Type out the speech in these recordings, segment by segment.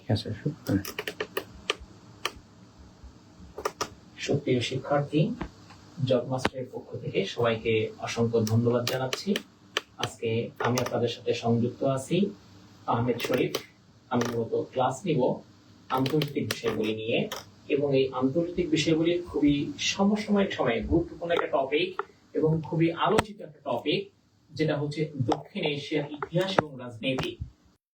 ঠিক আছে। সুপ্রিয় শিক্ষার্থী, জব মাস্টারের পক্ষ থেকে সবাইকে অসংখ্য ধন্যবাদ জানাচ্ছি। আজকে আমি আপনাদের সাথে সংযুক্ত আছি আহমেদ শরীফ। আমি মূলত ক্লাস নিব আন্তর্জাতিক বিষয়গুলি নিয়ে, এবং এই আন্তর্জাতিক বিষয়গুলি খুবই সমসাময়িক সময়ে গুরুত্বপূর্ণ একটা টপিক এবং খুবই আলোচিত একটা টপিক, যেটা হচ্ছে দক্ষিণ এশিয়ার ইতিহাস এবং রাজনীতি।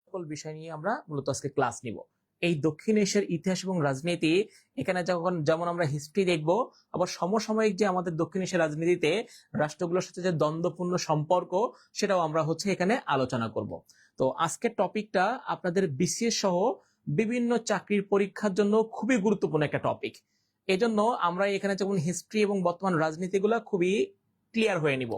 সকল বিষয় নিয়ে আমরা মূলত আজকে ক্লাস নিব। এই দক্ষিণ এশিয়ার ইতিহাস এবং রাজনীতি, এখানে যেমন আমরা হিস্ট্রি দেখব, আবার সমসাময়িক যে আমাদের দক্ষিণ এশিয়ার রাজনীতিতে রাষ্ট্রগুলোর সাথে যে দ্বন্দ্বপূর্ণ সম্পর্ক, সেটাও আমরা এখানে আলোচনা করব। তো আজকের টপিকটা আপনাদের বিসিএস সহ বিভিন্ন চাকরির পরীক্ষার জন্য খুবই গুরুত্বপূর্ণ একটা টপিক। এজন্য আমরা এখানে যেমন হিস্ট্রি এবং বর্তমান রাজনীতিগুলো খুবই ক্লিয়ার হয়ে নিব।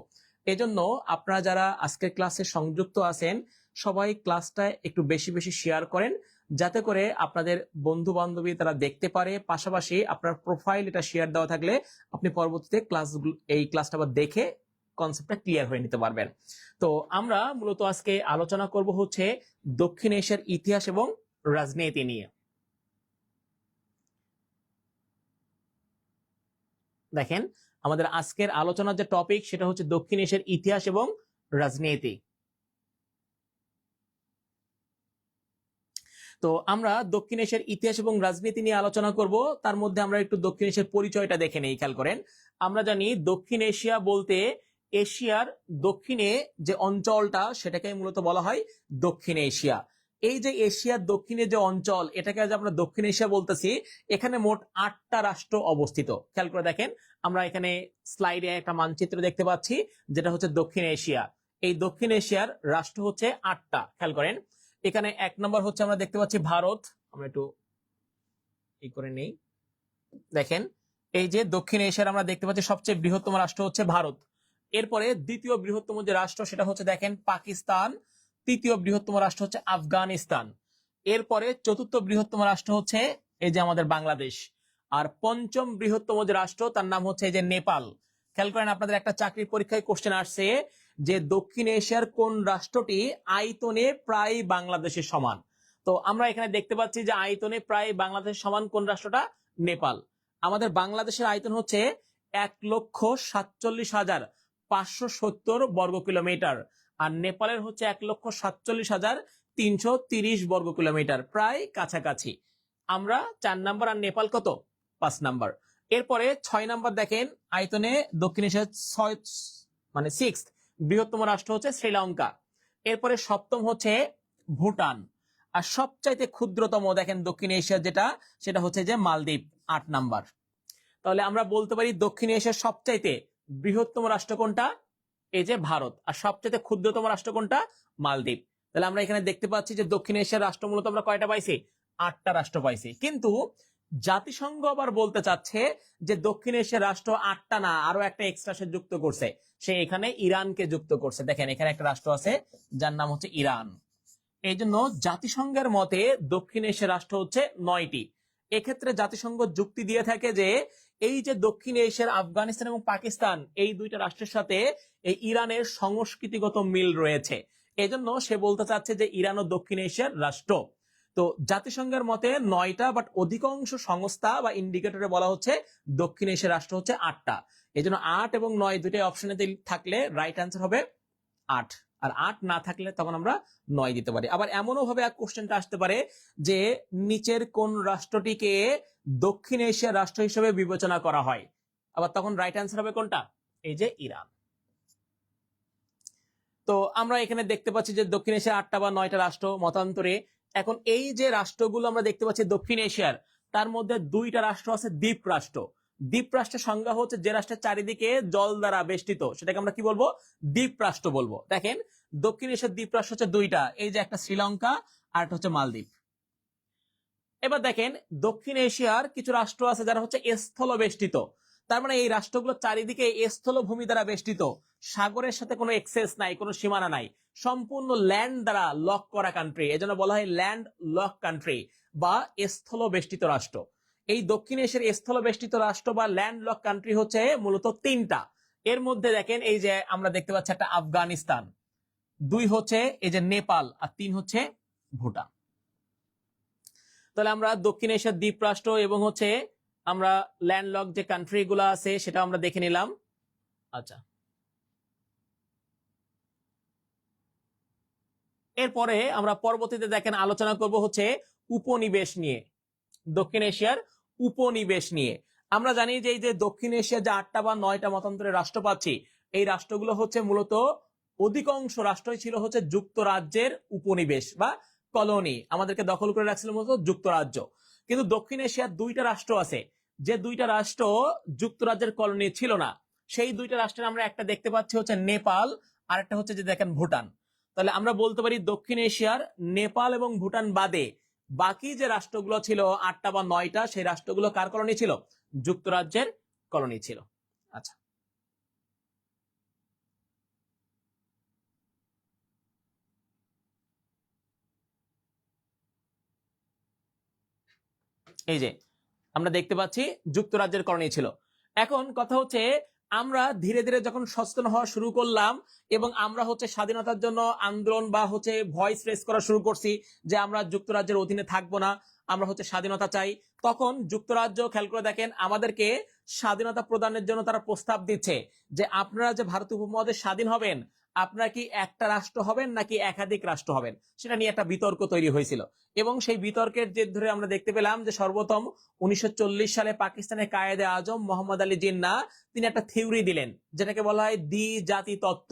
এজন্য আপনারা যারা আজকের ক্লাসে সংযুক্ত আছেন, সবাই ক্লাসটা একটু বেশি বেশি শেয়ার করেন, যাতে করে আপনাদের বন্ধু বান্ধবী তারা দেখতে পারে। পাশাপাশি আপনার প্রোফাইল এটা শেয়ার দেওয়া থাকলে আপনি পরবর্তীতে এই ক্লাসটা আবার দেখে কনসেপ্টটা ক্লিয়ার হয়ে নিতে পারবেন। তো আমরা মূলত আজকে আলোচনা করব দক্ষিণ এশিয়ার ইতিহাস এবং রাজনীতি নিয়ে। দেখেন, আমাদের আজকের আলোচনার যে টপিক, সেটা হচ্ছে দক্ষিণ এশিয়ার ইতিহাস এবং রাজনীতি। তো আমরা দক্ষিণ এশিয়ার ইতিহাস এবং রাজনীতি নিয়ে আলোচনা করব। তার মধ্যে আমরা একটু দক্ষিণ এশিয়ার পরিচয়টা দেখে নেই, খেয়াল করেন। আমরা জানি দক্ষিণ এশিয়া বলতে এশিয়ার দক্ষিণে যে অঞ্চলটা, সেটাকে মূলত বলা হয় দক্ষিণ এশিয়া। এই যে এশিয়ার দক্ষিণে যে অঞ্চল, এটাকে আজ আমরা দক্ষিণ এশিয়া বলতেছি। এখানে মোট 8টা রাষ্ট্র অবস্থিত। খেয়াল করে দেখেন, আমরা এখানে স্লাইডে একটা মানচিত্র দেখতে পাচ্ছি, যেটা হচ্ছে দক্ষিণ এশিয়া। এই দক্ষিণ এশিয়ার রাষ্ট্র হচ্ছে 8টা। খেয়াল করেন, এখানে 1 নম্বর হচ্ছে আমরা দেখতে পাচ্ছি ভারত। আমরা একটু এই করে নেই। দেখেন, এই যে দক্ষিণ এশিয়ার আমরা দেখতে পাচ্ছি সবচেয়ে বৃহত্তম রাষ্ট্র হচ্ছে ভারত। এরপরে দ্বিতীয় বৃহত্তম যে রাষ্ট্র, সেটা হচ্ছে দেখেন পাকিস্তান। তৃতীয় বৃহত্তম রাষ্ট্র হচ্ছে আফগানিস্তান। এরপরে চতুর্থ বৃহত্তম রাষ্ট্র হচ্ছে এই যে আমাদের বাংলাদেশ। আর পঞ্চম বৃহত্তম যে রাষ্ট্র, তার নাম হচ্ছে এই যে নেপাল। খেয়াল করেন, আপনাদের একটা চাকরির পরীক্ষায় কোশ্চেন আসছে যে দক্ষিণ এশিয়ার কোন রাষ্ট্রটি আয়তনে প্রায় বাংলাদেশের সমান। তো আমরা এখানে দেখতে পাচ্ছি যে আয়তনে প্রায় বাংলাদেশের সমান কোন রাষ্ট্রটা? নেপাল। আমাদের বাংলাদেশের আয়তন হচ্ছে 1,47,570 বর্গ কিলোমিটার, আর নেপালের হচ্ছে 1,47,330 বর্গ কিলোমিটার, প্রায় কাছাকাছি। আমরা 4 নাম্বার, আর নেপাল কত? 5 নাম্বার। এরপরে 6 নাম্বার দেখেন, আয়তনে দক্ষিণ এশিয়ার 6th বৃহত্তম রাষ্ট্র হচ্ছে শ্রীলঙ্কা। এরপরে 7ম হচ্ছে ভুটান। আর সবচাইতে ক্ষুদ্রতম দেখেন দক্ষিণ এশিয়ার যেটা, সেটা হচ্ছে যে মালদ্বীপ, 8 নাম্বার। তাহলে আমরা বলতে পারি দক্ষিণ এশিয়ার সবচাইতে বৃহত্তম রাষ্ট্র কোনটা? এই যে ভারত। আর সবচাইতে ক্ষুদ্রতম রাষ্ট্র কোনটা? মালদ্বীপ। তাহলে আমরা এখানে দেখতে পাচ্ছি যে দক্ষিণ এশিয়ার রাষ্ট্র মূলত আমরা কয়টা পাইছি? 8টা রাষ্ট্র পাইছি। কিন্তু জাতিসংঘ আবার বলতে চাচ্ছে যে দক্ষিণ এশিয়ার রাষ্ট্র 8টা না, আরো একটা এক্সট্রা সে যুক্ত করছে। সে এখানে ইরানকে যুক্ত করছে। দেখেন, এখানে একটা রাষ্ট্র আছে যার নাম হচ্ছে ইরান। এই জন্য জাতিসংঘের মতে দক্ষিণ এশিয়ার রাষ্ট্র হচ্ছে 9টি। এক্ষেত্রে জাতিসংঘ যুক্তি দিয়ে থাকে যে এই যে দক্ষিণ এশিয়ার আফগানিস্তান এবং পাকিস্তান, এই দুইটা রাষ্ট্রের সাথে এই ইরানের সংস্কৃতিগত মিল রয়েছে। এজন্য সে বলতে চাচ্ছে যে ইরান ও দক্ষিণ এশিয়ার রাষ্ট্র। তো জাতিসংঘের মতে 9টা, বাট অধিকাংশ সংস্থা বা ইন্ডিকেটরে বলা হচ্ছে দক্ষিণ এশিয়ার রাষ্ট্র হচ্ছে 8টা। এই জন্য 8 এবং 9 দুইটাই অপশনে থাকলে রাইট অ্যান্সার হবে 8, আর 8 না থাকলে তখন আমরা 9 দিতে পারি। আবার এমনও ভাবে এক কোশ্চেনটা আসতে পারে যে নিচের কোন রাষ্ট্রটিকে দক্ষিণ এশিয়ার রাষ্ট্র হিসেবে বিবেচনা করা হয়, আবার তখন রাইট অ্যান্সার হবে কোনটা? এই যে ইরান। তো আমরা এখানে দেখতে পাচ্ছি যে দক্ষিণ এশিয়ার 8টা বা 9টা রাষ্ট্র মতান্তরে। এখন এই যে রাষ্ট্রগুলো আমরা দেখতে পাচ্ছি দক্ষিণ এশিয়ার, তার মধ্যে 2টা রাষ্ট্র আছে দ্বীপ রাষ্ট্র। দ্বীপ রাষ্ট্রের সংজ্ঞা হচ্ছে যে রাষ্ট্রের চারিদিকে জল দ্বারা বেষ্টিত, সেটাকে আমরা কি বলবো? দ্বীপ রাষ্ট্র বলবো। দেখেন, দক্ষিণ এশিয়ার দ্বীপ রাষ্ট্র হচ্ছে 2টা, এই যে একটা শ্রীলঙ্কা আর একটা হচ্ছে মালদ্বীপ। এবার দেখেন, দক্ষিণ এশিয়ার কিছু রাষ্ট্র আছে যারা হচ্ছে স্থল বেষ্টিত। তার মানে এই রাষ্ট্রগুলো চারিদিকে স্থলভূমি দ্বারা বেষ্টিত, সাগরের সাথে কোনো এক্সেস নাই, কোনো সীমানা নাই, সম্পূর্ণ ল্যান্ড দ্বারা লক করা কান্ট্রি। এজন্য বলা হয় ল্যান্ড লক কান্ট্রি বা স্থল বেষ্টিত রাষ্ট্র। এই দক্ষিণ এশিয়ার স্থল বেষ্টিত রাষ্ট্র বা ল্যান্ড লক কান্ট্রি হচ্ছে মূলত 3টা। এর মধ্যে দেখেন, এই যে আমরা দেখতে পাচ্ছি একটা আফগানিস্তান, 2 হচ্ছে এই যে নেপাল, আর 3 হচ্ছে ভুটান। তাহলে আমরা দক্ষিণ এশিয়ার দ্বীপ রাষ্ট্র এবং হচ্ছে আমরা ল্যান্ডলক যে কান্ট্রি গুলো আছে সেটা আমরা দেখে নিলাম। আচ্ছা, এরপরে আমরা পরবর্তীতে দেখেন আলোচনা করব হচ্ছে উপনিবেশ নিয়ে, দক্ষিণ এশিয়ার উপনিবেশ নিয়ে। আমরা জানি যে এই যে দক্ষিণ এশিয়া যে 8টা বা 9টা মতান্তরের রাষ্ট্র পাচ্ছি, এই রাষ্ট্রগুলো হচ্ছে মূলত অধিকাংশ রাষ্ট্রই ছিল হচ্ছে যুক্তরাজ্যের উপনিবেশ বা কলোনি, আমাদেরকে দখল করে রাখছিল মূলত যুক্তরাজ্য। কিন্তু দক্ষিণ এশিয়ার 2টা রাষ্ট্র আছে, যে 2টা রাষ্ট্র যুক্তরাজ্যের কলোনি ছিল না। সেই 2টা রাষ্ট্রের আমরা একটা দেখতে পাচ্ছি হচ্ছে নেপাল, আর একটা হচ্ছে যে দেখেন ভুটান। তাহলে আমরা বলতে পারি দক্ষিণ এশিয়ার নেপাল এবং ভুটান বাদে বাকি যে রাষ্ট্রগুলো ছিল 8টা বা 9টা, সেই রাষ্ট্রগুলো কার কলোনি ছিল? যুক্তরাজ্যের কলোনি ছিল। আচ্ছা, এই যে আমরা দেখতে পাচ্ছি যুক্তরাজ্যের কলোনি ছিল। এখন কথা হচ্ছে আমরা ধীরে ধীরে যখন সচেতন হওয়া শুরু করলাম এবং আমরা হচ্ছে স্বাধীনতার জন্য আন্দোলন বা হচ্ছে ভয়েস রেজ করা শুরু করছি যে আমরা যুক্তরাজ্যের অধীনে থাকবো না, আমরা হচ্ছে স্বাধীনতা চাই, তখন যুক্তরাজ্য খেয়াল করে দেখেন আমাদেরকে স্বাধীনতা প্রদানের জন্য তারা প্রস্তাব দিচ্ছে যে আপনারা যে ভারত উপমহাদেশ স্বাধীন হবেন, আপনারা কি একটা রাষ্ট্র হবেন নাকি একাধিক রাষ্ট্র হবেন, সেটা নিয়ে একটা বিতর্ক তৈরি হয়েছিল। এবং সেই বিতর্কের জের ধরে আমরা দেখতে পেলাম যে সর্বপ্রথম 1940 সালে পাকিস্তানের কায়েদে আজম মোহাম্মদ আলী জিন্নাহ তিনি একটা থিওরি দিলেন, যেটাকে বলা হয় দ্বি জাতি তত্ত্ব,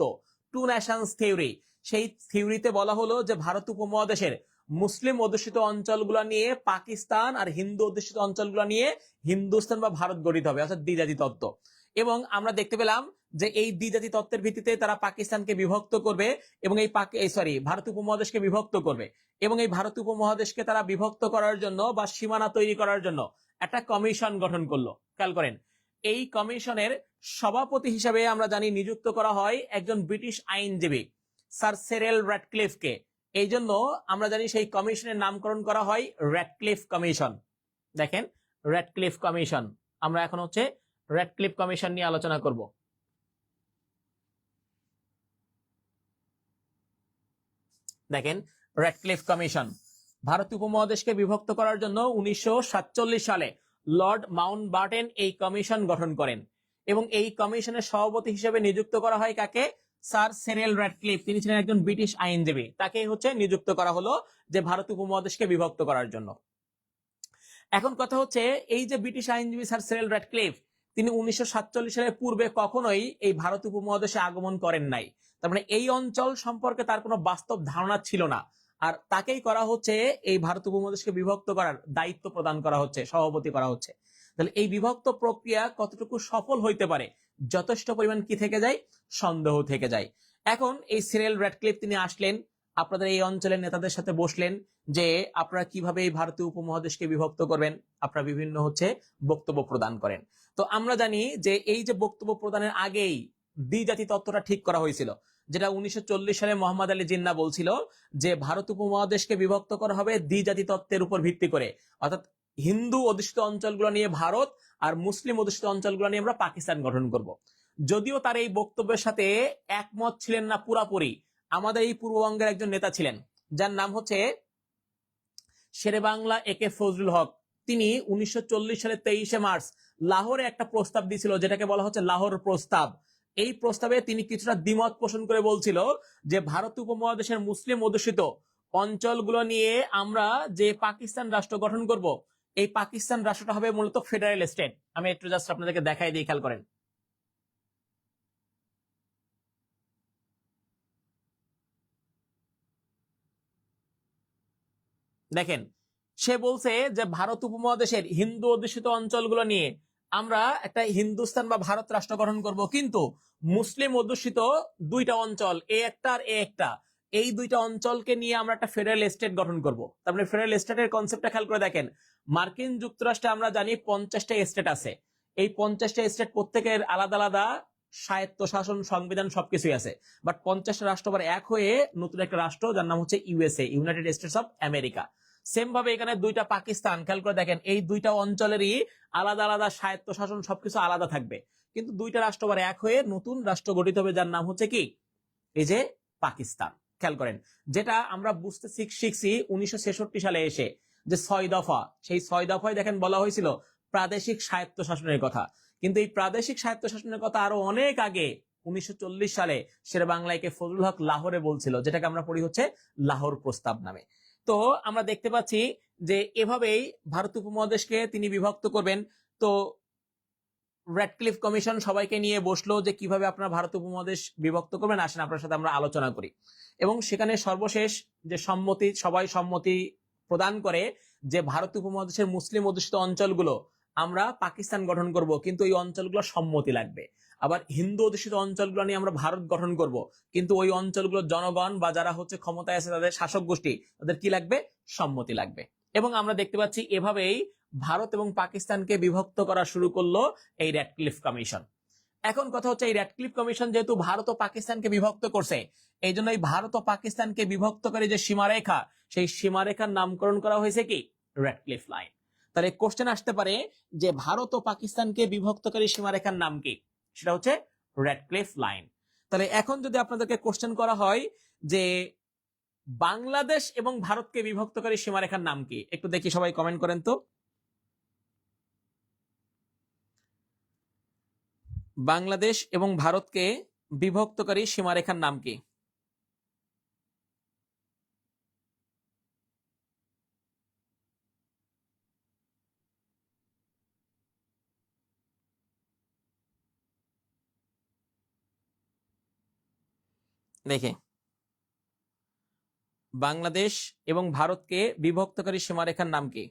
টু নেশনস থিওরি। সেই থিওরিতে বলা হলো যে ভারত উপমহাদেশের মুসলিম অধ্যুষিত অঞ্চলগুলো নিয়ে পাকিস্তান আর হিন্দু অধ্যুষিত অঞ্চলগুলো নিয়ে হিন্দুস্তান বা ভারত গঠিত হবে, অর্থাৎ দ্বিজাতি তত্ত্ব। এবং আমরা দেখতে পেলাম যে এই দ্বিজাতি তত্ত্বের ভিত্তিতে তারা পাকিস্তানকে বিভক্ত করবে এবং ভারত উপমহাদেশকে বিভক্ত করবে। এবং এই ভারত উপমহাদেশকে তারা বিভক্ত করার জন্য বা সীমানা তৈরি করার জন্য একটা কমিশন গঠন করলো। খেয়াল করেন, এই কমিশনের সভাপতি হিসেবে আমরা জানি নিযুক্ত করা হয় একজন ব্রিটিশ আইনজীবী স্যার সেরেল র্যাডক্লিফকে। এই জন্য আমরা জানি সেই কমিশনের নামকরণ করা হয় র্যাডক্লিফ কমিশন। দেখেন, র্যাডক্লিফ কমিশন, আমরা এখন হচ্ছে র্যাডক্লিফ কমিশন নিয়ে আলোচনা করব। দেখেন, র্যাডক্লিফ কমিশন ভারত উপমহাদেশকে বিভক্ত করার জন্য 1947 সালে লর্ড মাউন্টব্যাটেন এই কমিশন গঠন করেন এবং এই কমিশনের সভাপতি হিসেবে নিযুক্ত করা হয় কাকে? Sir cereal Radcliffe. তিনি ছিলেন একজন ব্রিটিশ আইনজীবী, তাকে হচ্ছে নিযুক্ত করা হলো যে ভারত উপমহাদেশকে বিভক্ত করার জন্য। এখন কথা হচ্ছে এই যে ব্রিটিশ আইনজীবী স্যার সেরেল র্যাডক্লিফ, তিনি 1947 সালের পূর্বে কখনোই এই ভারত উপমহাদেশে আগমন করেন নাই। তার মানে এই অঞ্চল সম্পর্কে তার কোনো বাস্তব ধারণা ছিল না, আর তাকেই করা হচ্ছে এই ভারত উপমহাদেশকে বিভক্ত করার দায়িত্ব প্রদান করা হচ্ছে, সভাপতি করা হচ্ছে। তাহলে এই বিভক্ত প্রক্রিয়া কতটুকু সফল হইতে পারে, যথেষ্ট পরিমাণ কি থেকে যায়? সন্দেহ থেকে যায়। এখন এই সেরেল র্যাডক্লিফ তিনি আসলেন, আপনাদের এই অঞ্চলের নেতাদের সাথে বসলেন যে আপনারা কিভাবে এই ভারতীয় উপমহাদেশকে বিভক্ত করবেন, আপনারা বিভিন্ন হচ্ছে বক্তব্য প্রদান করেন। তো আমরা জানি যে এই যে বক্তব্য প্রদানের আগেই দ্বিজাতি তত্ত্বটা ঠিক করা হয়েছিল, যেটা 1940 সালে মোহাম্মদ আলী জিন্নাহ বলছিল যে ভারত উপমহাদেশকে বিভক্ত করা হবে দ্বিজাতি তত্ত্বের উপর ভিত্তি করে, অর্থাৎ হিন্দু অধ্যুষিত অঞ্চলগুলো নিয়ে ভারত আর মুসলিম অধ্যুষিত অঞ্চলগুলো নিয়ে আমরা পাকিস্তান গঠন করব। যদিও তার এই বক্তব্যের সাথে একমত ছিলেন না পুরাপুরি আমাদের এই পূর্ববঙ্গের একজন নেতা ছিলেন, যার নাম হচ্ছে শেরেবাংলা একে ফজলুল হক। তিনি 1940 সালের 23শে মার্চ লাহোরে একটা প্রস্তাব দিয়েছিল, যেটাকে বলা হচ্ছে লাহোর প্রস্তাব। এই প্রস্তাবে তিনি কিছুটা দ্বিমত পোষণ করে বলছিল যে ভারত উপমহাদেশের মুসলিম অধ্যুষিত অঞ্চলগুলো নিয়ে আমরা যে পাকিস্তান রাষ্ট্র গঠন করব, এই পাকিস্তান রাষ্ট্রটা হবে মূলত ফেডারেল স্টেট। আমি একটু জাস্ট আপনাদেরকে দেখাই দিই, খেয়াল করেন। দেখেন, সে বলছে যে ভারত উপমহাদেশের হিন্দু অধ্যুষিত অঞ্চলগুলো নিয়ে আমরা একটা হিন্দুস্তান বা ভারত রাষ্ট্র গঠন করব, কিন্তু মুসলিম অধ্যুষিত 2টা অঞ্চল, এ একটা আর এ একটা, এই 2টা অঞ্চলকে নিয়ে আমরা একটা ফেডারেল স্টেট গঠন করব। তার মানে ফেডারেল স্টেটের কনসেপ্টটা খেয়াল করে দেখেন, মার্কিন যুক্তরাষ্ট্রে আমরা জানি 50টা স্টেট আছে। এই 50টা স্টেট প্রত্যেকের আলাদা আলাদা স্বায়ত্ত শাসন, সংবিধান সবকিছুই আছে, বাট 50টা রাষ্ট্র আবার এক হয়ে নতুন একটা রাষ্ট্র যার নাম হচ্ছে USA, United states of America. Same ভাবে এখানে 2টা পাকিস্তান, খেয়াল করে দেখেন এই 2টা অঞ্চলেরই আলাদা আলাদা স্বায়ত্ত শাসন, সবকিছু আলাদা থাকবে, কিন্তু 2টা রাষ্ট্র আবার এক হয়ে নতুন রাষ্ট্র গঠিত হবে যার নাম হচ্ছে কি? এই যে পাকিস্তান। খেয়াল করেন, যেটা আমরা বুঝতে শিখছি 1966 সালে এসে, যে 6 দফা, সেই 6 দফায় দেখেন বলা হয়েছিল প্রাদেশিক স্বায়ত্তশাসনের কথা। কিন্তু এই প্রাদেশিক স্বায়ত্তশাসনের কথা আরো অনেক আগে 1940 সালে শেরে বাংলাকে ফজলুল হক লাহোরে বলছিল, যেটাকে আমরা পড়ি হচ্ছে লাহোর প্রস্তাব নামে। তো আমরা দেখতে পাচ্ছি যে এভাবেই ভারত উপমহাদেশকে তিনি বিভক্ত করবেন। তো র্যাডক্লিফ কমিশন সবাইকে নিয়ে বসলো যে কিভাবে আপনারা ভারত উপমহাদেশ বিভক্ত করবেন, আসেন আপনার সাথে আমরা আলোচনা করি। এবং সেখানে সর্বশেষ যে সবাই সম্মতি প্রদান করে যে ভারত উপমহাদেশের মুসলিম অধ্যুষিত অঞ্চলগুলো আমরা পাকিস্তান গঠন করব, কিন্তু ওই অঞ্চলগুলো সম্মতি লাগবে। আবার হিন্দু অধ্যুষিত অঞ্চলগুলো নিয়ে আমরা ভারত গঠন করব, কিন্তু ওই অঞ্চলগুলোর জনগণ বা যারা হচ্ছে ক্ষমতায় আছে তাদের শাসক গোষ্ঠী, তাদের কি লাগবে? সম্মতি লাগবে। এবং আমরা দেখতে পাচ্ছি এভাবেই ভারত এবং পাকিস্তানকে বিভক্ত করা শুরু করলো এই র্যাডক্লিফ কমিশন। এখন কথা হচ্ছে এই র্যাডক্লিফ কমিশন যেহেতু ভারত ও পাকিস্তানকে বিভক্ত করছে, এই জন্য এই ভারত ও পাকিস্তানকে বিভক্তকারী যে সীমারেখা, সেই সীমারেখার নামকরণ করা হয়েছে কি? Radcliffe line. তাহলে কোশ্চেন আসতে পারে যে ভারত ও পাকিস্তানকে বিভক্তকারী সীমারেখার নাম কি? সেটা হচ্ছে র্যাডক্লিফ লাইন। তাহলে এখন যদি আপনাদেরকে কোশ্চেন করা হয় যে বাংলাদেশ এবং ভারতকে বিভক্তকারী সীমারেখার নাম কি, একটু দেখি সবাই কমেন্ট করেন তো। বাংলাদেশ এবং ভারতকে বিভক্তকারী সীমারেখার নাম কি? দেখে, বাংলাদেশ এবং ভারতকে বিভক্তকারী সীমারেখার নাম কি?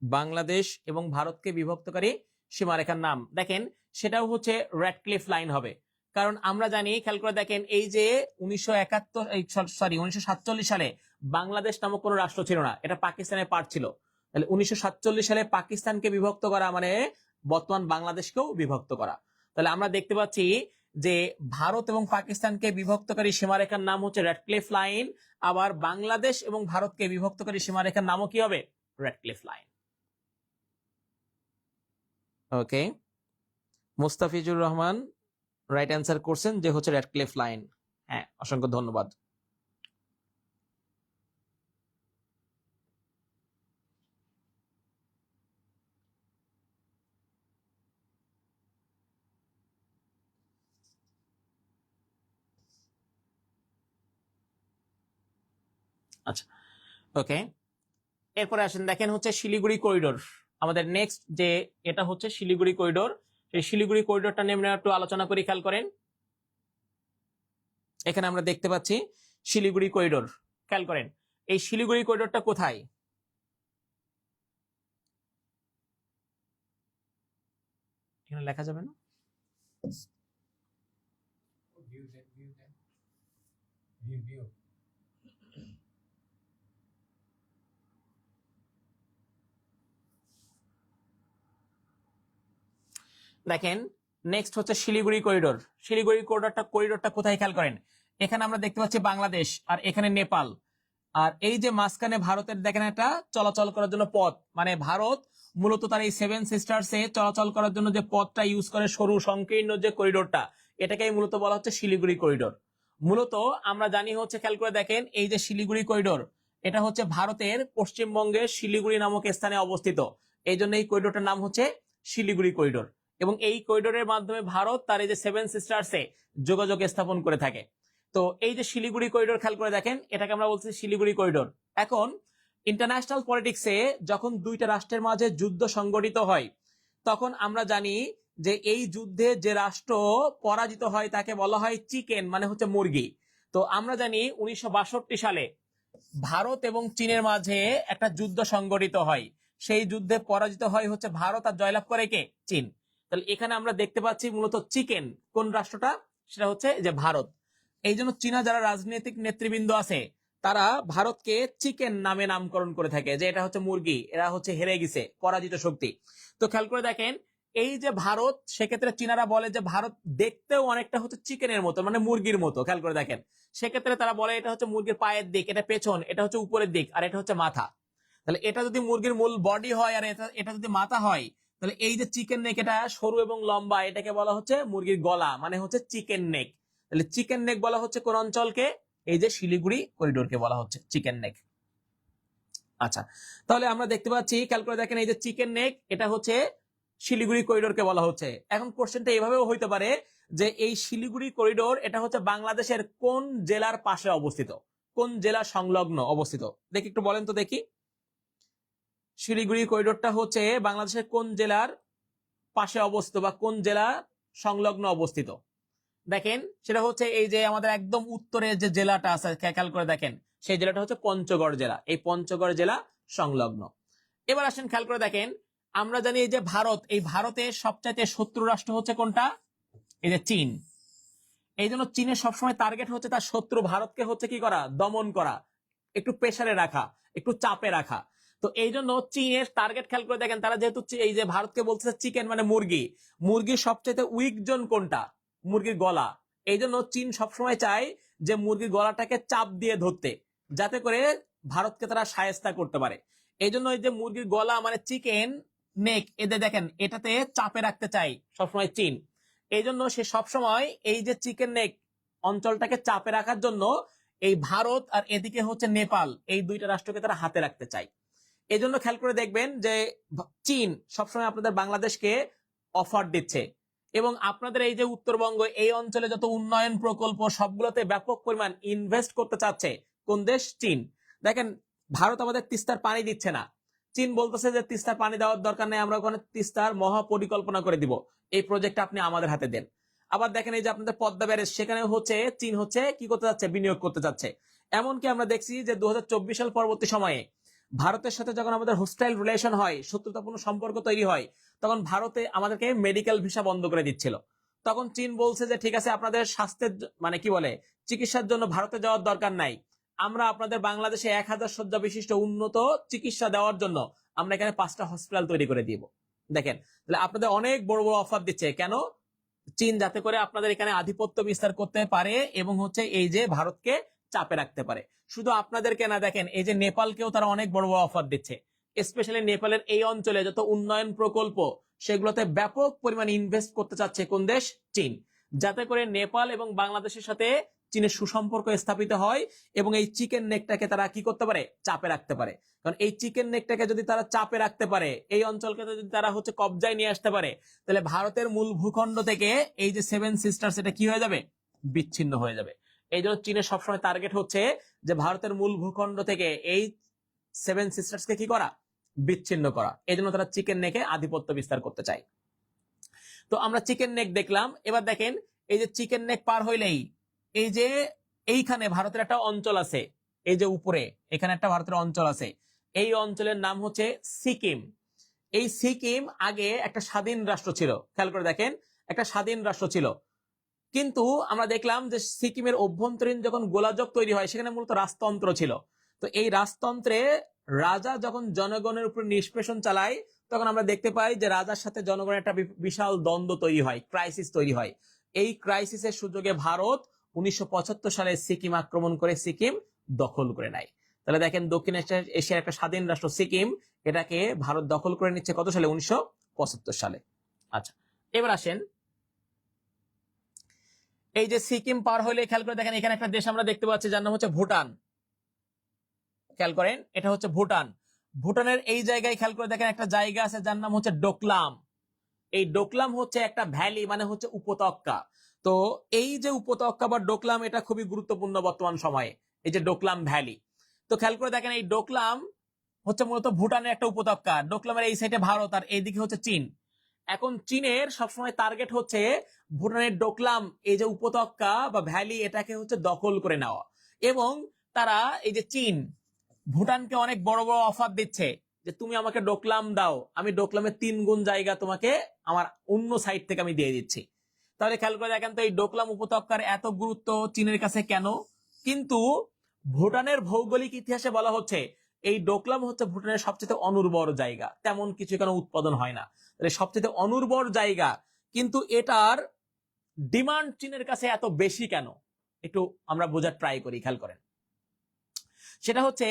বাংলাদেশ এবং ভারতকে বিভক্তকারী সীমারেখার নাম দেখেন, সেটাও হচ্ছে র্যাডক্লিফ লাইন হবে। কারণ আমরা জানি, খেয়াল করে দেখেন, এই যে 1947 সালে বাংলাদেশ নামক কোনো রাষ্ট্র ছিল না, এটা পাকিস্তানের পার্ট ছিল। তাহলে 1947 সালে পাকিস্তানকে বিভক্ত করা মানে বর্তমান বাংলাদেশকেও বিভক্ত করা। তাহলে আমরা দেখতে পাচ্ছি যে ভারত এবং পাকিস্তানকে বিভক্তকারী সীমারেখার নাম হচ্ছে র্যাডক্লিফ লাইন, আবার বাংলাদেশ এবং ভারতকে বিভক্তকারী সীমারেখার নামও কি হবে? Radcliffe line. Okay, Mustafizur Rahman right answer করছেন যে হচ্ছে র্যাডক্লিফ লাইন। হ্যাঁ, অসংখ্য ধন্যবাদ। আচ্ছা, ওকে, এরপরে আসেন, দেখেন হচ্ছে শিলিগুড়ি করিডোর। আমাদের নেক্সট যে এটা হচ্ছে শিলিগুড়ি করিডোর। সেই শিলিগুড়ি করিডোরটা নিয়ে আমরা একটু আলোচনা করি। খেয়াল করেন, এখানে আমরা দেখতে পাচ্ছি শিলিগুড়ি করিডোর। খেয়াল করেন, এই শিলিগুড়ি করিডোরটা কোথায়? এখানে লেখা যাবে না? দেখেন, নেক্সট হচ্ছে শিলিগুড়ি করিডোর। শিলিগুড়ি করিডোরটা কোথায়? খেয়াল করেন, এখানে আমরা দেখতে পাচ্ছি বাংলাদেশ, আর এখানে নেপাল, আর এই যে মাঝখানে ভারতের দেখেন একটা চলাচল করার জন্য পথ, মানে ভারত মূলত তার এই 7 সিস্টার্সে চলাচল করার জন্য যে পথটা ইউজ করে, সরু সংকীর্ণ যে করিডোরটা, এটাকেই মূলত বলা হচ্ছে শিলিগুড়ি করিডোর। মূলত আমরা জানি হচ্ছে, খেয়াল করে দেখেন, এই যে শিলিগুড়ি করিডোর, এটা হচ্ছে ভারতের পশ্চিমবঙ্গের শিলিগুড়ি নামক স্থানে অবস্থিত। এই জন্য এই করিডোরটার নাম হচ্ছে শিলিগুড়ি করিডোর। এবং এই করিডোরের মাধ্যমে ভারত তার এই যে 7 সিস্টার্সে যোগাযোগ স্থাপন করে থাকে। তো এই যে শিলিগুড়ি করিডোর, খেয়াল করে দেখেন, এটাকে আমরা বলছি শিলিগুড়ি করিডোর। এখন ইন্টারন্যাশনাল পলিটিক্সে যখন দুইটা রাষ্ট্রের মাঝে যুদ্ধ সংগঠিত হয়, তখন আমরা জানি যে এই যুদ্ধে যে রাষ্ট্র পরাজিত হয় তাকে বলা হয় চিকেন, মানে হচ্ছে মুরগি। তো আমরা জানি 1962 সালে ভারত এবং চীনের মাঝে একটা যুদ্ধ সংগঠিত হয়। সেই যুদ্ধে পরাজিত হয় হচ্ছে ভারত, আর জয়লাভ করে কে? চীন। তাহলে এখানে আমরা দেখতে পাচ্ছি মূলত চিকেন কোন রাষ্ট্রটা? সেটা হচ্ছে যে ভারত। এই জন্য চীনা যারা রাজনৈতিক নেতৃবৃন্দ আছে, তারা ভারতকে চিকেন নামে নামকরণ করে থাকে, যে এটা হচ্ছে মুরগি, এরা হচ্ছে হেরে গেছে, পরাজিত শক্তি। তো খেয়াল করে দেখেন, এই যে ভারত, সেক্ষেত্রে চীনারা বলে যে ভারত দেখতেও অনেকটা হচ্ছে চিকেনের মতো, মানে মুরগির মতো। খেয়াল করে দেখেন, সেক্ষেত্রে তারা বলে এটা হচ্ছে মুরগির পায়ের দিক, এটা পেছন, এটা হচ্ছে উপরের দিক, আর এটা হচ্ছে মাথা। তাহলে এটা যদি মুরগির মূল বডি হয় আর এটা যদি মাথা হয়, তাহলে এই যে চিকেন নেক, এটা সরু এবং লম্বা, এটাকে বলা হচ্ছে মুরগির গলা, মানে হচ্ছে চিকেন নেক। তাহলে চিকেন নেক বলা হচ্ছে কোন অঞ্চলকে? এই যে শিলিগুড়ি করিডোরকে বলা হচ্ছে চিকেন নেক। আচ্ছা, তাহলে আমরা দেখতে পাচ্ছি, খেয়াল করে দেখেন, এই যে চিকেন নেক, এটা হচ্ছে শিলিগুড়ি করিডোরকে বলা হচ্ছে। এখন কোশ্চেনটা এভাবেও হইতে পারে যে এই শিলিগুড়ি করিডোর এটা হচ্ছে বাংলাদেশের কোন জেলার পাশে অবস্থিত, কোন জেলা সংলগ্ন অবস্থিত? দেখি একটু বলেন তো দেখি, শিলিগুড়ি করিডোরটা হচ্ছে বাংলাদেশের কোন জেলার পাশে অবস্থিত বা কোন জেলা সংলগ্ন অবস্থিত? দেখেন, সেটা হচ্ছে এই যে আমাদের একদম উত্তরে যে জেলাটা আছে, খেয়াল করে দেখেন, সেই জেলাটা হচ্ছে পঞ্চগড় জেলা, এই পঞ্চগড় জেলা সংলগ্ন। এবার আসেন, খেয়াল করে দেখেন, আমরা জানি এই যে ভারত, এই ভারতের সবচাইতে শত্রু রাষ্ট্র হচ্ছে কোনটা? এই যে চীন। এই জন্য চীনের সবসময় টার্গেট হচ্ছে তার শত্রু ভারতকে হচ্ছে কি করা? দমন করা, একটু প্রেসারে রাখা, একটু চাপে রাখা। তো এই জন্য চীনের টার্গেট, খেয়াল করে দেখেন, তারা যেহেতু এই যে ভারতকে বলছে চিকেন মানে মুরগি, মুরগির সবচেয়ে উইক জোন কোনটা? মুরগির গলা। এই জন্য চীন সবসময় চায় যে মুরগির গলাটাকে চাপ দিয়ে ধরতে, যাতে করে ভারতকে তারা শায়েস্তা করতে পারে। এই জন্য এই যে মুরগির গলা মানে চিকেন নেক, এদের দেখেন এটাতে চাপে রাখতে চাই সবসময় চীন। এই জন্য সে সবসময় এই যে চিকেন নেক অঞ্চলটাকে চাপে রাখার জন্য এই ভারত আর এদিকে হচ্ছে নেপাল, এই দুইটা রাষ্ট্রকে তারা হাতে রাখতে চায়। এই জন্য খেয়াল করে দেখবেন যে চীন সবসময় আপনাদের বাংলাদেশকে অফার দিচ্ছে, এবং আপনাদের এই যে উত্তরবঙ্গ, এই অঞ্চলে যত উন্নয়ন প্রকল্প সবগুলোতে ব্যাপক পরিমাণ ইনভেস্ট করতে চাচ্ছে কোন দেশ? চীন। দেখেন, ভারত আমাদের তিস্তার পানি দিচ্ছে না, চীন বলতেছে যে তিস্তার পানি দেওয়ার দরকার নেই, আমরা ওখানে তিস্তার মহা পরিকল্পনা করে দিব, এই প্রজেক্ট আপনি আমাদের হাতে দেন। আবার দেখেন, এই যে আপনাদের পদ্মা ব্যারেজ, সেখানে হচ্ছে চীন হচ্ছে কি করতে যাচ্ছে? বিনিয়োগ করতে যাচ্ছে। এমনকি আমরা দেখছি যে 2024 সাল পরবর্তী সময়ে ভারতের সাথে যখন আমাদের হোস্টাইল রিলেশন হয়, শত্রুতাপূর্ণ সম্পর্ক তৈরি হয়, তখন ভারতে আমাদেরকে মেডিকেল ভিসা বন্ধ করে দিচ্ছিল। তখন চীন বলছে যে ঠিক আছে, আপনাদের স্বাস্থ্যের মানে কি বলে চিকিৎসার জন্য ভারতে যাওয়ার দরকার নাই, আমরা আপনাদের বাংলাদেশে 1000 শয্যা বিশিষ্ট উন্নত চিকিৎসা দেওয়ার জন্য আমরা এখানে 5টা হসপিটাল তৈরি করে দিব। দেখেন, তাহলে আপনাদের অনেক বড় বড় অফার দিচ্ছে, কেন? চীন যাতে করে আপনাদের এখানে আধিপত্য বিস্তার করতে পারে এবং হচ্ছে এই যে ভারতকে চাপে রাখতে পারে। শুধু আপনাদেরকে না, দেখেন এই যে নেপালকেও তারা অনেক বড় বড় অফার দিচ্ছে, স্পেশালি নেপালের এই অঞ্চলে যত উন্নয়ন প্রকল্প সেগুলোতে ব্যাপক পরিমাণে ইনভেস্ট করতে চাচ্ছে কোন দেশ? চীন, যাতে করে নেপাল এবং বাংলাদেশের সাথে চীনের সুসম্পর্ক স্থাপিত হয় এবং এই চিকেন নেকটাকে তারা কি করতে পারে? চাপে রাখতে পারে। কারণ এই চিকেন নেকটাকে যদি তারা চাপে রাখতে পারে, এই অঞ্চলকে যদি তারা হচ্ছে কবজায় নিয়ে আসতে পারে, তাহলে ভারতের মূল ভূখণ্ড থেকে এই যে 7 সিস্টার্স, এটা কি হয়ে যাবে? বিচ্ছিন্ন হয়ে যাবে। এই জন্য চীনের সবসময় টার্গেট হচ্ছে যে ভারতের মূল ভূখণ্ড থেকে এই 7 সিস্টার্স কে কি করা? বিচ্ছিন্ন করা। এই জন্য তারা চিকেন নেকে আধিপত্য বিস্তার করতে চায়। তো আমরা চিকেন নেক দেখলাম। এবার দেখেন, এই যে চিকেন নেক পার হইলেই এই যে এইখানে ভারতের একটা অঞ্চল আছে, এই যে উপরে এখানে একটা ভারতের অঞ্চল আছে, এই অঞ্চলের নাম হচ্ছে সিকিম। এই সিকিম আগে একটা স্বাধীন রাষ্ট্র ছিল, খেয়াল করে দেখেন, একটা স্বাধীন রাষ্ট্র ছিল। কিন্তু আমরা দেখলাম যে সিকিমের অভ্যন্তরীণ যখন গোলাযোগ তৈরি হয়, সেখানে মূলত রাজতন্ত্র ছিল। তো এই রাজতন্ত্রে রাজা যখন জনগণের উপর নিষ্পেষণ চালায়, তখন আমরা দেখতে পাই যে রাজার সাথে জনগণের একটা বিশাল দ্বন্দ্ব তৈরি হয়, ক্রাইসিস তৈরি হয়। এই ক্রাইসিসের সুযোগে ভারত 1975 সালে সিকিম আক্রমণ করে সিকিম দখল করে নেয়। তাহলে দেখেন, দক্ষিণ এশিয়ার একটা স্বাধীন রাষ্ট্র সিকিম, এটাকে ভারত দখল করে নিচ্ছে কত সালে? 1975 সালে। আচ্ছা, এবার আসেন, এই যে সিকিম পার হইলে খেয়াল করে দেখেন, এখানে একটা দেশ আমরা দেখতে পাচ্ছি যার নাম হচ্ছে ভুটান। খেয়াল করেন, এটা হচ্ছে ভুটান। ভুটানের এই জায়গায় খেয়াল করে দেখেন, একটা জায়গা আছে যার নাম হচ্ছে ডোকলাম। এই ডোকলাম হচ্ছে একটা ভ্যালি, মানে হচ্ছে উপত্যকা। তো এই যে উপত্যকা বা ডোকলাম, এটা খুবই গুরুত্বপূর্ণ বর্তমান সময়ে, এই যে ডোকলাম ভ্যালি। তো খেয়াল করে দেখেন, এই ডোকলাম হচ্ছে মূলত ভুটানের একটা উপত্যকা। ডোকলামের এই সাইডে ভারত আর এইদিকে হচ্ছে চীন। এখন চীনের সবসময় টার্গেট হচ্ছে ভুটানের ডোকলাম, এই যে উপত্যকা বা ভ্যালি, এটাকে হচ্ছে দখল করে নেওয়া। এবং তারা এই যে চীন ভুটানকে অনেক বড় বড় অফার দিচ্ছে যে তুমি আমাকে ডোকলাম দাও, আমি ডোকলামের 3 গুণ জায়গা তোমাকে আমার অন্য সাইড থেকে আমি দিয়ে দিচ্ছি। তাহলে খেয়াল করে দেখেন তো, এই ডোকলাম উপত্যকার এত গুরুত্ব চীনের কাছে কেন? কিন্তু ভুটানের ভৌগোলিক ইতিহাসে বলা হচ্ছে এই ডোকলাম হচ্ছে ভুটানের সবচেয়ে অনুর্বর জায়গা, তেমন কিছু এখানে উৎপাদন হয় না। তাহলে সবচেয়ে অনুর্বর জায়গা, কিন্তু এটার ডিমান্ড চীনের কাছে এত বেশি কেন? একটু আমরা বোঝার ট্রাই করি, খেয়াল করেন। সেটা হচ্ছে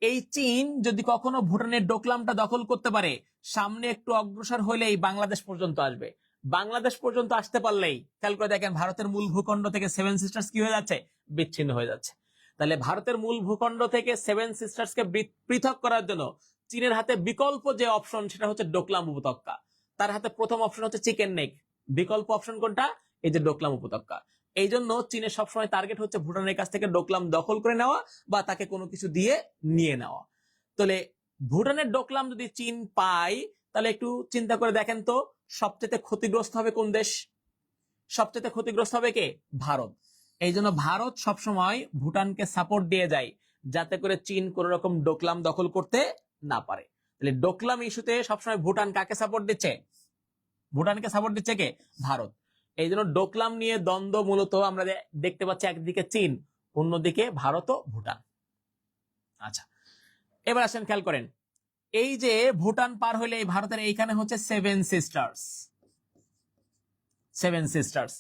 এই চীন যদি কখনো ভুটানের ডোকলামটা দখল করতে পারে, সামনে একটু অগ্রসর হলেই বাংলাদেশ পর্যন্ত আসবে। বাংলাদেশ পর্যন্ত আসতে পারলেই খেয়াল করে দেখেন ভারতের মূল ভূখণ্ড থেকে সেভেন সিস্টার্স কি হয়ে যাচ্ছে, বিচ্ছিন্ন হয়ে যাচ্ছে। তাহলে ভারতের মূল ভূখণ্ড থেকে সেভেন সিস্টার্সকে পৃথক করার জন্য চীনের হাতে বিকল্প যে অপশন সেটা হচ্ছে ডোকলাম উপত্যকা। তার হাতে প্রথম অপশন হচ্ছে চিকেন নেক, বিকল্প অপশন কোনটা, এই যে ডোকলাম উপত্যকা। এই জন্য চীনের সবসময় টার্গেট হচ্ছে ভুটানের কাছ থেকে ডোকলাম দখল করে নেওয়া বা তাকে কোনো কিছু দিয়ে নিয়ে নেওয়া। তাহলে ভুটানের ডোকলাম যদি চীন পায়, তাহলে একটু চিন্তা করে দেখেন তো সবচেয়ে ক্ষতিগ্রস্ত হবে কোন দেশ? সবচেয়ে ক্ষতিগ্রস্ত হবে কে? ভারত। এই জন্য ভারত সবসময় ভুটানকে সাপোর্ট দিয়ে যায় যাতে করে চীন কোন রকম ডোকলাম দখল করতে না পারে। তাহলে ডোকলাম ইস্যুতে সবসময় ভুটান কাকে সাপোর্ট দিচ্ছে? ভুটানকে সাপোর্ট দিচ্ছে কে? ভারত। এই জন্য ডোকলাম নিয়ে দ্বন্দ্ব মূলত আমরা দেখতে পাচ্ছি, একদিকে চীন, অন্যদিকে ভারত ও ভুটান। আচ্ছা, এবার আসেন খেয়াল করেন, এই যে ভুটান পার হলে এই ভারতের এইখানে হচ্ছে সেভেন সিস্টার্স। সেভেন সিস্টার্স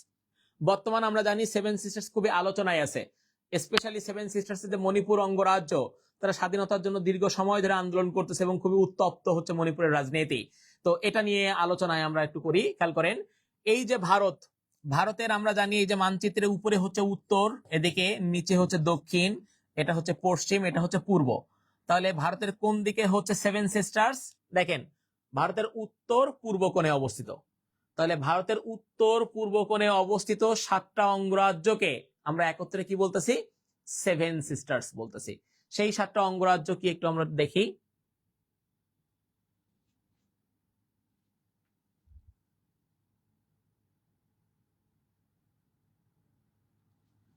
বর্তমান আমরা জানি সেভেন সিস্টার্স খুবই আলোচনায় আছে, স্পেশালি সেভেন সিস্টার্স যে মণিপুর অঙ্গরাজ্য, তারা স্বাধীনতার জন্য দীর্ঘ সময় ধরে আন্দোলন করতেছে এবং খুবই উত্তপ্ত হচ্ছে মণিপুরের রাজনীতি। তো এটা নিয়ে আলোচনায় আমরা একটু করি। খেয়াল করেন, এই যে ভারত, ভারতের আমরা জানি এই যে মানচিত্রের উপরে হচ্ছে উত্তর, এদিকে নিচে হচ্ছে দক্ষিণ, এটা হচ্ছে পশ্চিম, এটা হচ্ছে পূর্ব। তাহলে ভারতের কোন দিকে হচ্ছে সেভেন সিস্টার্স? দেখেন ভারতের উত্তর পূর্ব কোণে অবস্থিত। তাহলে ভারতের উত্তর পূর্ব কোণে অবস্থিত 7টা অঙ্গরাজ্যকে আমরা একত্রে কি বলতেছি? সেভেন সিস্টার্স বলতেছি। সেই 7টা অঙ্গরাজ্য কি একটু আমরা দেখি।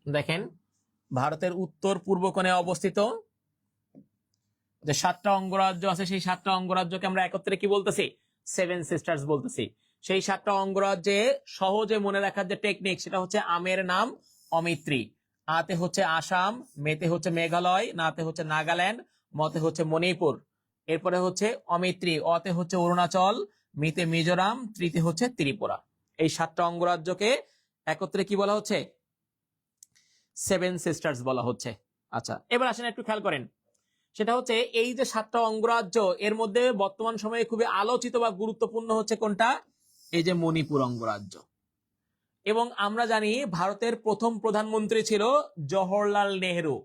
দেখেন ভারতের উত্তর পূর্ব কোণে অবস্থিত যে 7টা অঙ্গরাজ্য আছে, সেই 7টা অঙ্গরাজ্যকে আমরা একত্রে কি বলতেছি? সেভেন সিস্টার্স বলতেছি। সেই 7টা অঙ্গরাজ্যে সহজে মনে রাখার যে টেকনিক সেটা হচ্ছে আমের নাম অমিত্রী, আতে হচ্ছে আসাম, মেতে হচ্ছে মেঘালয়, নাতে হচ্ছে নাগাল্যান্ড, মতে হচ্ছে মণিপুর, এরপরে হচ্ছে অমিত্রী, অতে হচ্ছে অরুণাচল, মিতে মিজোরাম, ত্রিতে হচ্ছে ত্রিপুরা। এই 7টা অঙ্গরাজ্যকে একত্রে কি বলা হচ্ছে? সেভেন সিস্টার্স বলা হচ্ছে। আচ্ছা, এবার আসেন একটু খেয়াল করেন, সেটা হচ্ছে এই যে 7টা অঙ্গরাজ্য, এর মধ্যে বর্তমান সময়ে খুবই আলোচিত বা গুরুত্বপূর্ণ হচ্ছে কোনটা? এই যে মণিপুর অঙ্গরাজ্য। এবং আমরা জানি ভারতের প্রথম প্রধানমন্ত্রী ছিল জওহরলাল নেহেরু।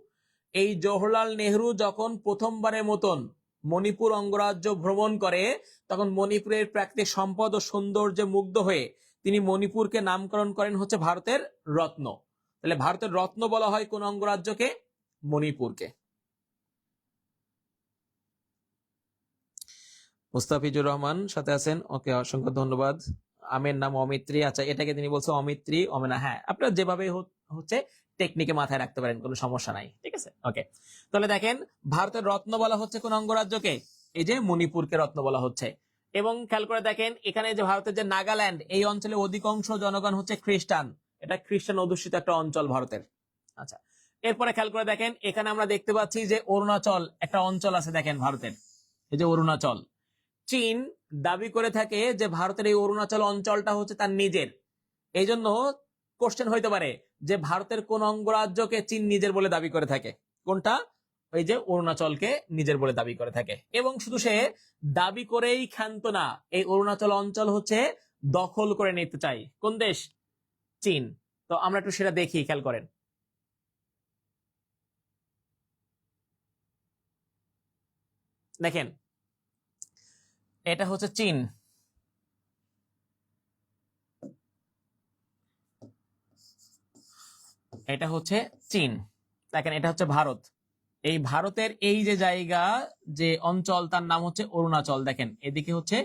এই জওহরলাল নেহেরু যখন প্রথমবারের মতন মণিপুর অঙ্গরাজ্য ভ্রমণ করে, তখন মণিপুরের প্রাকৃতিক সম্পদ ও সৌন্দর্যে মুগ্ধ হয়ে তিনি মণিপুরকে নামকরণ করেন হচ্ছে ভারতের রত্ন। তাহলে ভারতের রত্ন বলা হয় কোন অঙ্গরাজ্যকে? মণিপুরকে। মুস্তাফিজুর রহমান সাথে আছেন, ওকে অসংখ্য ধন্যবাদ। আমের নাম অমিত্রী, আচ্ছা এটাকে তিনি বলছে অমিত্রী অমেনা। হ্যাঁ, আপনারা যেভাবে হচ্ছে টেকনিকে মাথায় রাখতে পারেন, কোনো সমস্যা নাই, ঠিক আছে। ওকে, তাহলে দেখেন ভারতের রত্ন বলা হচ্ছে কোন অঙ্গরাজ্যকে? এই যে মণিপুরকে রত্ন বলা হচ্ছে। এবং খেয়াল করে দেখেন এখানে যে ভারতের যে নাগাল্যান্ড, এই অঞ্চলে অধিকাংশ জনগণ হচ্ছে খ্রিস্টান, এটা খ্রিস্টান অধ্যুষিত একটা অঞ্চল ভারতের। আচ্ছা, এরপরে খেয়াল করে দেখেন এখানে আমরা দেখতে পাচ্ছি যে অরুণাচল একটা অঞ্চল আছে, দেখেন ভারতের এই যে অরুণাচল। চীন দাবি করে থাকে যে ভারতের এই অরুণাচল অঞ্চলটা হচ্ছে তার নিজের। এই জন্য কোশ্চেন হইতে পারে যে ভারতের কোন অঙ্গরাজ্যকে চীন নিজের বলে দাবি করে থাকে? কোনটা? ওই যে অরুণাচলকে নিজের বলে দাবি করে থাকে। এবং শুধু সে দাবি করেই ক্ষান্ত না, এই অরুণাচল অঞ্চল হচ্ছে দখল করে নিতে চাই কোন দেশ? চীন। তো আমরা একটু সেটা দেখি, খেয়াল করেন। দেখেন এটা হচ্ছে চীন, এটা হচ্ছে চীন, দেখেন এটা হচ্ছে ভারত। এই ভারতের এই যে জায়গা, যে অঞ্চল, তার নাম হচ্ছে অরুণাচল। দেখেন এদিকে হচ্ছে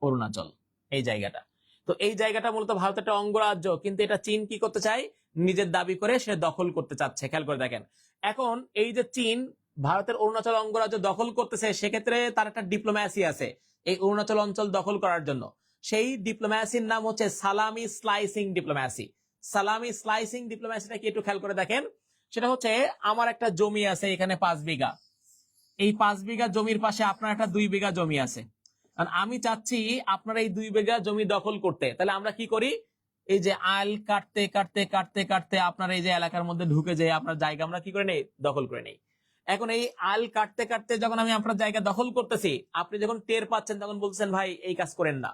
অরুণাচল, এই জায়গাটা। তো এই জায়গাটা মূলত ভারতের একটা অঙ্গরাজ্য, কিন্তু এটা চীন কি করতে চায়? নিজের দাবি করে সে দখল করতে চাচ্ছে। খেয়াল করে দেখেন, এখন এই যে চীন ভারতের অরুণাচল অঙ্গরাজ্য দখল করতেছে, সেক্ষেত্রে তার একটা ডিপ্লোম্যাসি আছে এই অরুণাচল অঞ্চল দখল করার জন্য। সেই ডিপ্লোম্যাসির নাম হচ্ছে সালামি স্লাইসিং ডিপ্লোম্যাসি। সালামি স্লাইসিং ডিপ্লোম্যাসিটা কি একটু খেয়াল করে দেখেন। সেটা হচ্ছে আমার একটা জমি আছে এখানে 5 বিঘা, এই 5 বিঘা জমির পাশে আপনার একটা 2 বিঘা জমি আছে। কারণ আমি চাচ্ছি আপনার এই 2 বিঘা জমি দখল করতে, তাহলে আমরা কি করি? এই যে আইল কাটতে কাটতে কাটতে কাটতে আপনার এই যে এলাকার মধ্যে ঢুকে যায় আপনার জায়গা আমরা কি করে নেই? দখল করে নেই। এখন এই আল কাটতে কাটতে যখন আমি আপনার জায়গা দখল করতেছি, আপনি যখন টের পাচ্ছেন তখন বলছেন ভাই এই কাজ করেন না,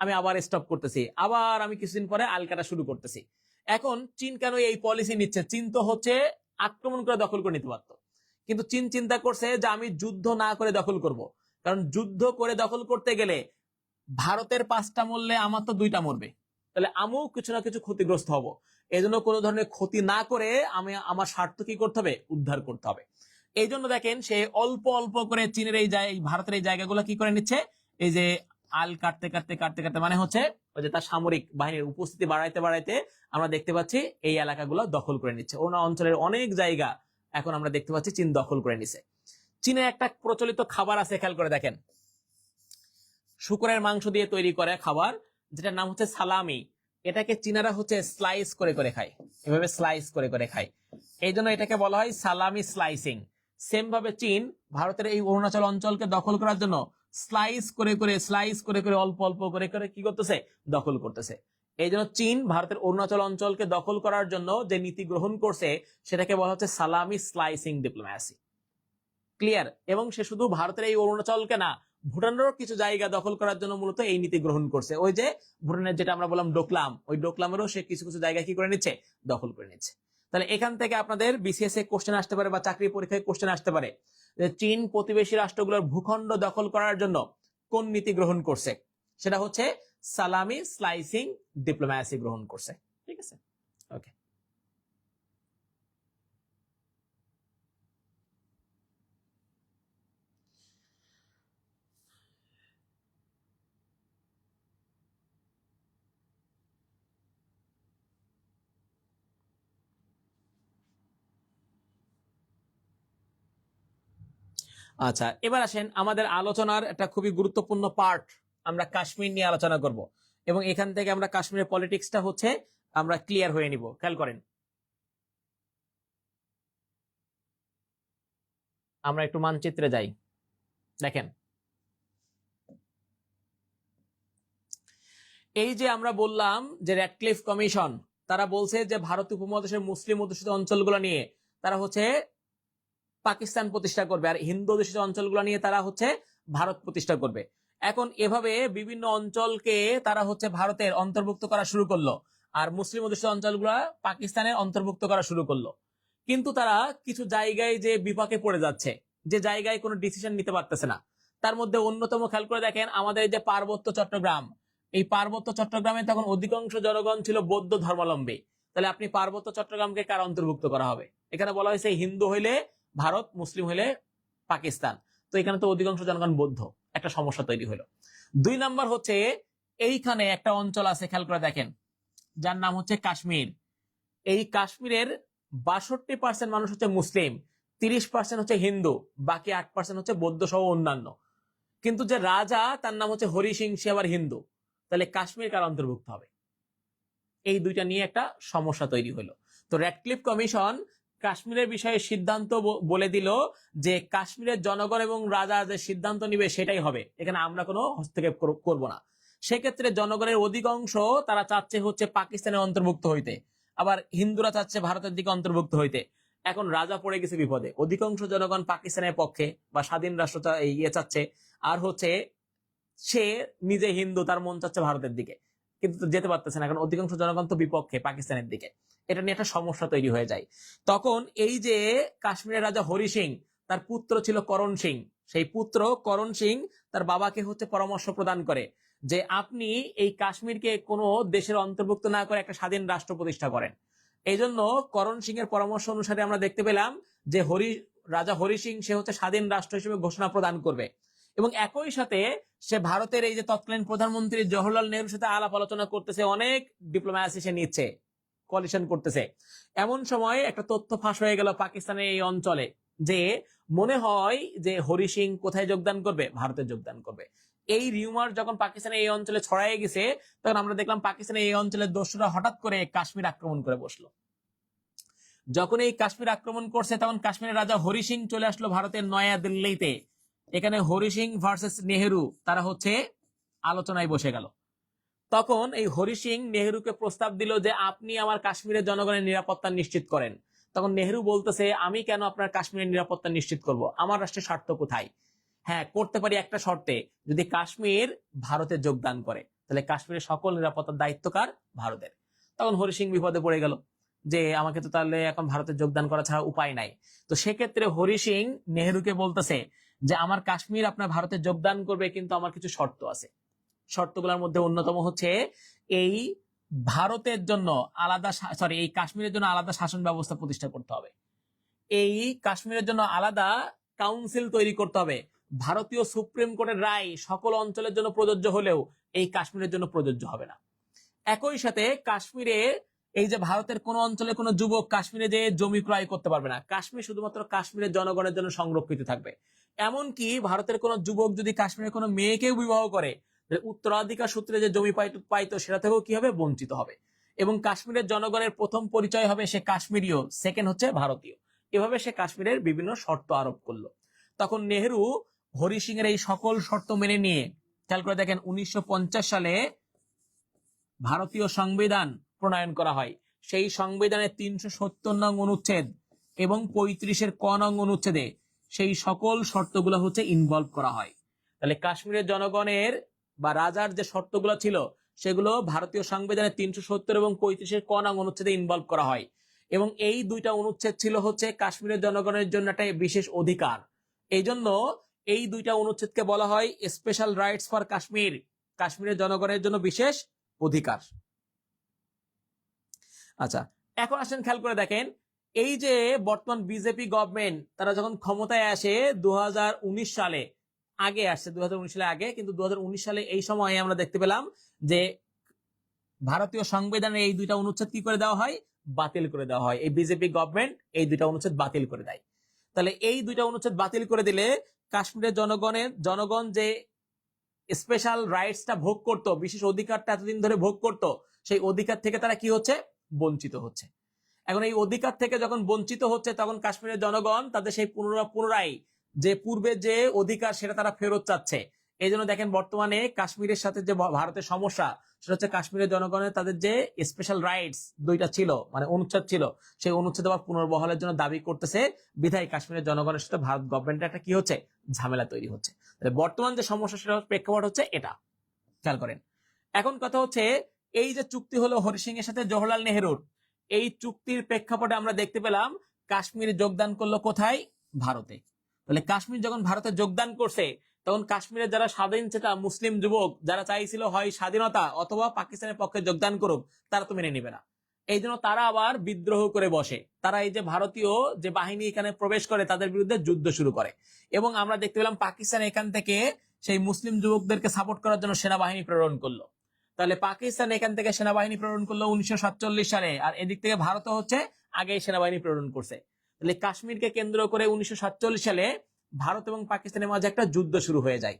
আমি আবার স্টপ করতেছি, আবার আমি কিছুদিন পরে আল কাটা শুরু করতেছি। এখন চীন কেন এই পলিসি নিচ্ছে? চীন তো হচ্ছে আক্রমণ করে দখল করে নিতে পারতো, কিন্তু চীন চিন্তা করছে যে আমি যুদ্ধ না করে দখল করব, কারণ যুদ্ধ করে দখল করতে গেলে ভারতের 5টা মরলে আমার তো 2টা মরবে, তাহলে আমিও কিছু না কিছু ক্ষতিগ্রস্ত হব। এই জন্য কোনো ধরনের ক্ষতি না করে আমি আমার স্বার্থ কি করতে হবে? উদ্ধার করতে হবে। এই জন্য দেখেন সে অল্প অল্প করে চীনের এই ভারতের এই জায়গাগুলো কি করে নিচ্ছে, এই যে আল কাটতে কাটতে কাটতে কাটতে, মানে হচ্ছে ওই যে তার সামরিক বাহিনীর উপস্থিতি বাড়াইতে বাড়াইতে আমরা দেখতে পাচ্ছি এই এলাকাগুলো দখল করে নিচ্ছে। অন্য অঞ্চলের অনেক জায়গা এখন আমরা দেখতে পাচ্ছি চীন দখল করে নিছে। চীনের একটা প্রচলিত খাবার আছে, খেয়াল করে দেখেন, শুকরের মাংস দিয়ে তৈরি করে খাবার, যেটার নাম হচ্ছে সালামি। এটাকে চীনারা হচ্ছে স্লাইস করে করে খায়, এভাবে স্লাইস করে করে খায়, এই জন্য এটাকে বলা হয় সালামি স্লাইসিং। সেম ভাবে চীন ভারতের এই অরুণাচল অঞ্চলকে দখল করার জন্য স্লাইস করে করে অল্প অল্প করে করে কি করতেছে? দখল করতেছে। এই জন্য চীন ভারতের অরুণাচল অঞ্চলকে দখল করার জন্য যে নীতি গ্রহণ করছে সেটাকে বলা হচ্ছে সালামি স্লাইসিং ডিপ্লোম্যাসি। ক্লিয়ার? এবং সে শুধু ভারতের এই অরুণাচলকে না, ভুটানেরও কিছু জায়গা দখল করার জন্য মূলত এই নীতি গ্রহণ করছে। ওই যে ভুটানের যেটা আমরা বললাম ডোকলাম, ওই ডোকলামেরও সে কিছু কিছু জায়গা কি করে নিচ্ছে? দখল করে নিচ্ছে। তাহলে এখান থেকে আপনাদের বিসিএস এ কোশ্চেন আসতে পারে বা চাকরি পরীক্ষায় কোশ্চেন আসতে পারে যে চীন প্রতিবেশী রাষ্ট্রগুলোর ভূখণ্ড দখল করার জন্য কোন নীতি গ্রহণ করছে? সেটা হচ্ছে সালামি স্লাইসিং ডিপ্লোম্যাসি গ্রহণ করছে। ঠিক আছে, ওকে। আচ্ছা, এবার আসেন আমাদের আলোচনার একটা খুবই গুরুত্বপূর্ণ পার্ট, আমরা কাশ্মীর নিয়ে আলোচনা করব এবং এখান থেকে আমরা কাশ্মীরের পলিটিক্সটা হচ্ছে আমরা ক্লিয়ার হয়ে নিব। খেয়াল করেন, আমরা একটু মানচিত্রে যাই। দেখেন, এই যে আমরা বললাম যে র্যাডক্লিফ কমিশন, তারা বলছে যে ভারত উপমহাদেশের মুসলিম অধ্যুষিত অঞ্চলগুলো নিয়ে তারা হচ্ছে পাকিস্তান প্রতিষ্ঠা করবে, আর হিন্দু অধ্যুষিত অঞ্চলগুলো নিয়ে তারা হচ্ছে ভারত প্রতিষ্ঠা করবে। এখন এভাবে বিভিন্ন অঞ্চলকে তারা হচ্ছে ভারতের অন্তর্ভুক্ত করা শুরু করলো, আর মুসলিম অধ্যুষিত অঞ্চলগুলো পাকিস্তানের অন্তর্ভুক্ত করা শুরু করলো। কিন্তু তারা কিছু জায়গায় যে বিপাকে পড়ে যাচ্ছে, যে জায়গায় কোনো ডিসিশন নিতে পারতেছে না। তার মধ্যে অন্যতম, খেয়াল করে দেখেন, আমাদের যে পার্বত্য চট্টগ্রাম, এই পার্বত্য চট্টগ্রামে তখন অধিকাংশ জনগণ ছিল বৌদ্ধ ধর্মাবলম্বী। তাহলে আপনি পার্বত্য চট্টগ্রামকে কার অন্তর্ভুক্ত করা হবে? এখানে বলা হয়েছে হিন্দু হইলে ভারত, মুসলিম হইলে পাকিস্তান। তো এখানে তো অধিকাংশ জনগণ বৌদ্ধ, একটা সমস্যা তৈরি হলো। 2 নাম্বার হচ্ছে এইখানে একটা অঞ্চল আছে, খেয়াল করে দেখেন, যার নাম হচ্ছে কাশ্মীর। এই কাশ্মীরের 62% মানুষ হচ্ছে মুসলিম, 30% হচ্ছে হিন্দু, বাকি 8% হচ্ছে বৌদ্ধ সহ অন্যান্য। কিন্তু যে রাজা, তার নাম হচ্ছে হরি সিং, সে আবার হিন্দু। তাহলে কাশ্মীর কার অন্তর্ভুক্ত হবে? এই দুইটা নিয়ে একটা সমস্যা তৈরি হলো। তো র্যাডক্লিফ কমিশন কাশ্মীরের বিষয়ে সিদ্ধান্ত বলে দিল যে কাশ্মীরের জনগণ এবং রাজা যে সিদ্ধান্ত নিবে সেটাই হবে, এখানে আমরা কোনো হস্তক্ষেপ করব না। সেক্ষেত্রে জনগণের অধিকাংশ তারা চাচ্ছে হচ্ছে পাকিস্তানের অন্তর্ভুক্ত হইতে, আবার হিন্দুরা চাচ্ছে ভারতের দিকে অন্তর্ভুক্ত হইতে। এখন রাজা পড়ে গেছে বিপদে, অধিকাংশ জনগণ পাকিস্তানের পক্ষে বা স্বাধীন রাষ্ট্র ইয়ে চাচ্ছে, আর হচ্ছে সে নিজে হিন্দু, তার মন চাচ্ছে ভারতের দিকে, কিন্তু যেতে পারতেছে না, কারণ অধিকাংশ জনগণ তো বিপক্ষে পাকিস্তানের দিকে। এটা নিয়ে একটা সমস্যা তৈরি হয়ে যায়। তখন এই যে কাশ্মীরের রাজা হরি সিং, তার পুত্র ছিল করণ সিং, সেই পুত্র করণ সিং তার বাবাকে হচ্ছে পরামর্শ প্রদান করে যে আপনি এই কাশ্মীরকে কোনো দেশের অন্তর্ভুক্ত না করে একটা স্বাধীন রাষ্ট্র প্রতিষ্ঠা করেন। এই জন্য করণ সিং এর পরামর্শ অনুসারে আমরা দেখতে পেলাম যে রাজা হরি সিং সে হচ্ছে স্বাধীন রাষ্ট্র হিসেবে ঘোষণা প্রদান করবে, এবং একই সাথে সে ভারতের এই যে তৎকালীন প্রধানমন্ত্রী জওহরলাল নেহরুর সাথে আলাপ আলোচনা করতেছে, অনেক ডিপ্লোম্যাসি সে নিচ্ছে, কোয়ালিশন করতেছে। এমন সময় একটা তথ্য ফাঁস হয়ে গেল পাকিস্তানের এই অঞ্চলে যে মনে হয় যে হরি সিং কোথায় যোগদান করবে? ভারতে যোগদান করবে। এই রিউমার যখন পাকিস্তানের এই অঞ্চলে ছড়াই গেছে, তখন আমরা দেখলাম পাকিস্তানের এই অঞ্চলের দস্যুরা হঠাৎ করে কাশ্মীর আক্রমণ করে বসলো। যখন এই কাশ্মীর আক্রমণ করছে, তখন কাশ্মীরের রাজা হরি সিং চলে আসলো ভারতের নয়া দিল্লিতে। এখানে হরি সিং ভার্সেস নেহেরু তারা হচ্ছে আলোচনায় বসে গেল। তখন এই হরি সিং নেহেরুকে প্রস্তাব দিল যে আপনি আমার কাশ্মীরের জনগণের নিরাপত্তা নিশ্চিত করেন। তখন নেহেরু বলতেছে, আমি কেন আপনার কাশ্মীরের নিরাপত্তা নিশ্চিত করব, আমার রাষ্ট্রের স্বার্থ কোথায়? হ্যাঁ, করতে পারি একটা শর্তে, যদি কাশ্মীর ভারতে যোগদান করে, তাহলে কাশ্মীরের সকল নিরাপত্তার দায়িত্ব কার? ভারতের। তখন হরি সিং বিপদে পড়ে গেল, যে আমাকে তো তাহলে এখন ভারতে যোগদান করা ছাড়া উপায় নাই। তো সেক্ষেত্রে হরি সিং নেহেরুকে বলতেছে যে আমার কাশ্মীর আপনার ভারতে যোগদান করবে, কিন্তু আমার কিছু শর্ত আছে। শর্তগুলোর মধ্যে অন্যতম হচ্ছে এই ভারতের জন্য আলাদা, এই কাশ্মীরের জন্য আলাদা শাসন ব্যবস্থা প্রতিষ্ঠা করতে হবে, এই কাশ্মীরের জন্য আলাদা কাউন্সিল তৈরি করতে হবে। ভারতীয় সুপ্রিম কোর্টের রায় সকল অঞ্চলের জন্য প্রযোজ্য হলেও এই কাশ্মীরের জন্য প্রযোজ্য হবে না। একই সাথে কাশ্মীরে এই যে ভারতের কোন অঞ্চলে কোন যুবক কাশ্মীরে যে জমি ক্রয় করতে পারবে না, কাশ্মীর শুধুমাত্র কাশ্মীরের জনগণের জন্য সংরক্ষিত থাকবে। এমনকি ভারতের কোন যুবক যদি কাশ্মীরের কোনো মেয়েকেও বিবাহ করে, উত্তরাধিকার সূত্রে যে জমি পাইতো সেটা থেকেও কি হবে? বঞ্চিত হবে। এবং কাশ্মীরের জনগণের প্রথম পরিচয় হবে সে কাশ্মীরীয়, সেকেন্ড হচ্ছে ভারতীয়। এভাবে সে কাশ্মীরের বিভিন্ন শর্ত আরোপ করলো। তখন নেহেরু হরি সিং এর এই সকল শর্ত মেনে নিয়ে, খেয়াল করে দেখেন 1950 সালে ভারতীয় সংবিধান প্রণয়ন করা হয়। সেই সংবিধানের 370 নং অনুচ্ছেদ এবং 35-এর ক নং অনুচ্ছেদে সেই সকল শর্তগুলো হচ্ছে ইনভলভ করা হয়। তাহলে কাশ্মীরের জনগণের বা রাজার যে শর্তগুলো ছিল সেগুলো ভারতীয় সংবিধানের 370 এবং 35-এর ক নং অনুচ্ছেদে ইনভলভ করা হয়। এবং এই দুইটা অনুচ্ছেদ ছিল হচ্ছে কাশ্মীরের জনগণের জন্য একটা বিশেষ অধিকার। এই জন্য এই দুইটা অনুচ্ছেদকে বলা হয় স্পেশাল রাইটস ফর কাশ্মীর, কাশ্মীরের জনগণের জন্য বিশেষ অধিকার। আচ্ছা, এখন আসেন খেয়াল করে দেখেন, এই যে বর্তমান বিজেপি গভর্নমেন্ট তারা যখন ক্ষমতায় আসে 2019 সালে, আগে আসছে 2019 সালে আগে, কিন্তু 2019 সালে এই সময়ে আমরা দেখতে পেলাম যে ভারতীয় সংবিধানের এই দুইটা অনুচ্ছেদ কি করে দেওয়া হয়? বাতিল করে দেওয়া হয়। এই বিজেপি গভর্নমেন্ট এই দুইটা অনুচ্ছেদ বাতিল করে দেয়। তাহলে এই দুইটা অনুচ্ছেদ বাতিল করে দিলে কাশ্মীরের জনগণ যে স্পেশাল রাইটসটা ভোগ করত, বিশেষ অধিকারটা এতদিন ধরে ভোগ করত, সেই অধিকার থেকে তারা কি হচ্ছে? বঞ্চিত হচ্ছে। এখন এই অধিকার থেকে যখন বঞ্চিত হচ্ছে, তখন কাশ্মীরের জনগণ তাদের সেই পুনরায় যে পূর্বে যে অধিকার সেটা তারা ফেরত চাচ্ছে। এই জন্য দেখেন বর্তমানে কাশ্মীরের সাথে যে ভারতের সমস্যা, সেটা হচ্ছে কাশ্মীরের জনগণের তাদের যে স্পেশাল রাইটস দুইটা ছিল, মানে অনুচ্ছেদ ছিল, সেই অনুচ্ছেদ আবার পুনর্বহালের জন্য দাবি করতেছে। বিধায় কাশ্মীরের জনগণের সাথে ভারত গভর্নমেন্টের একটা কি হচ্ছে? ঝামেলা তৈরি হচ্ছে। বর্তমান যে সমস্যা সেটা প্রেক্ষাপট হচ্ছে এটা, খেয়াল করেন। এখন কথা হচ্ছে, এই যে চুক্তি হলো হরি সিং এর সাথে জওহরলাল নেহেরুর, এই চুক্তির প্রেক্ষাপটে আমরা দেখতে পেলাম কাশ্মীর যোগদান করলো কোথায়? ভারতে। তাহলে কাশ্মীর যখন ভারতে যোগদান করছে, তখন কাশ্মীরের যারা স্বাধীনচেতা মুসলিম যুবক যারা চাইছিল হয় স্বাধীনতা অথবা পাকিস্তানের পক্ষে যোগদান করুক, তারা তো মেনে নিবে না। এই জন্য তারা আবার বিদ্রোহ করে বসে। তারা এই যে ভারতীয় যে বাহিনী এখানে প্রবেশ করে তাদের বিরুদ্ধে যুদ্ধ শুরু করে। এবং আমরা দেখতে পেলাম পাকিস্তান এখান থেকে সেই মুসলিম যুবকদেরকে সাপোর্ট করার জন্য সেনাবাহিনী প্রেরণ করলো। তাহলে পাকিস্তান এখান থেকে সেনাবাহিনী প্রেরণ করলো 1947 সালে, আর এদিক থেকে ভারতও হচ্ছে আগে সেনাবাহিনী প্রেরণ করছে। তাহলে কাশ্মীরকে কেন্দ্র করে 1947 সালে ভারত এবং পাকিস্তানের মাঝে একটা যুদ্ধ শুরু হয়ে যায়।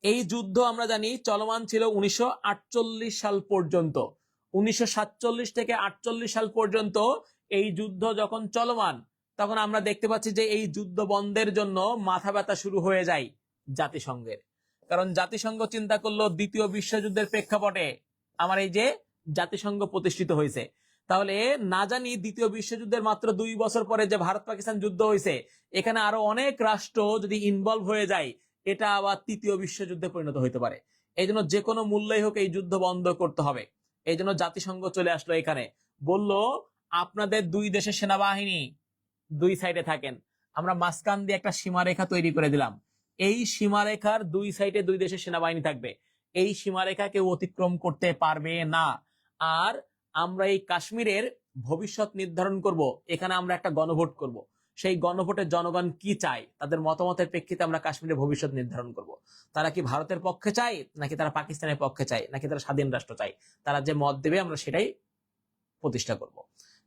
এই যুদ্ধ আমরা জানি চলমান ছিল 1948 সাল পর্যন্ত। 1947 থেকে 48 সাল পর্যন্ত এই যুদ্ধ যখন চলমান, তখন আমরা দেখতে পাচ্ছি যে এই যুদ্ধ বন্ধের জন্য মাথা ব্যথা শুরু হয়ে যায় জাতিসংঘের। কারণ জাতিসংঘ চিন্তা করলো দ্বিতীয় বিশ্বযুদ্ধের প্রেক্ষাপটে আমার এই যে জাতিসংঘ প্রতিষ্ঠিত হয়েছে, তাহলে না জানি দ্বিতীয় বিশ্বযুদ্ধের মাত্র 2 বছর পরে যে ভারত পাকিস্তান যুদ্ধ হয়েছে, এখানে আরো অনেক রাষ্ট্র যদি ইনভলভ হয়ে যায়, এটা আবার তৃতীয় বিশ্বযুদ্ধে পরিণত হইতে পারে। এই জন্য যে কোনো মূল্যই হোক এই যুদ্ধ বন্ধ করতে হবে। এই জন্য জাতিসংঘ চলে আসলো এখানে, বলল আপনাদের দুই দেশের সেনাবাহিনী দুই সাইডে থাকেন, আমরা মাঝখান দিয়ে একটা সীমারেখা তৈরি করে দিলাম। এই সীমারেখার দুই সাইডে দুই দেশের সেনাবাহিনী থাকবে, এই সীমারেখা কেউ অতিক্রম করতে পারবে না। আর আমরা এই কাশ্মীরের ভবিষ্যৎ নির্ধারণ করব, এখানে আমরা একটা গণভোট করব। সেই গণভোটে জনগণ কি চায় তাদের মতামতের প্রেক্ষিতে আমরা কাশ্মীরের ভবিষ্যৎ নির্ধারণ করব। তারা কি ভারতের পক্ষে চায়, নাকি তারা পাকিস্তানের পক্ষে চায়, নাকি তারা স্বাধীন রাষ্ট্র চায়, তারা যে মত দেবে আমরা সেটাই প্রতিষ্ঠা করব।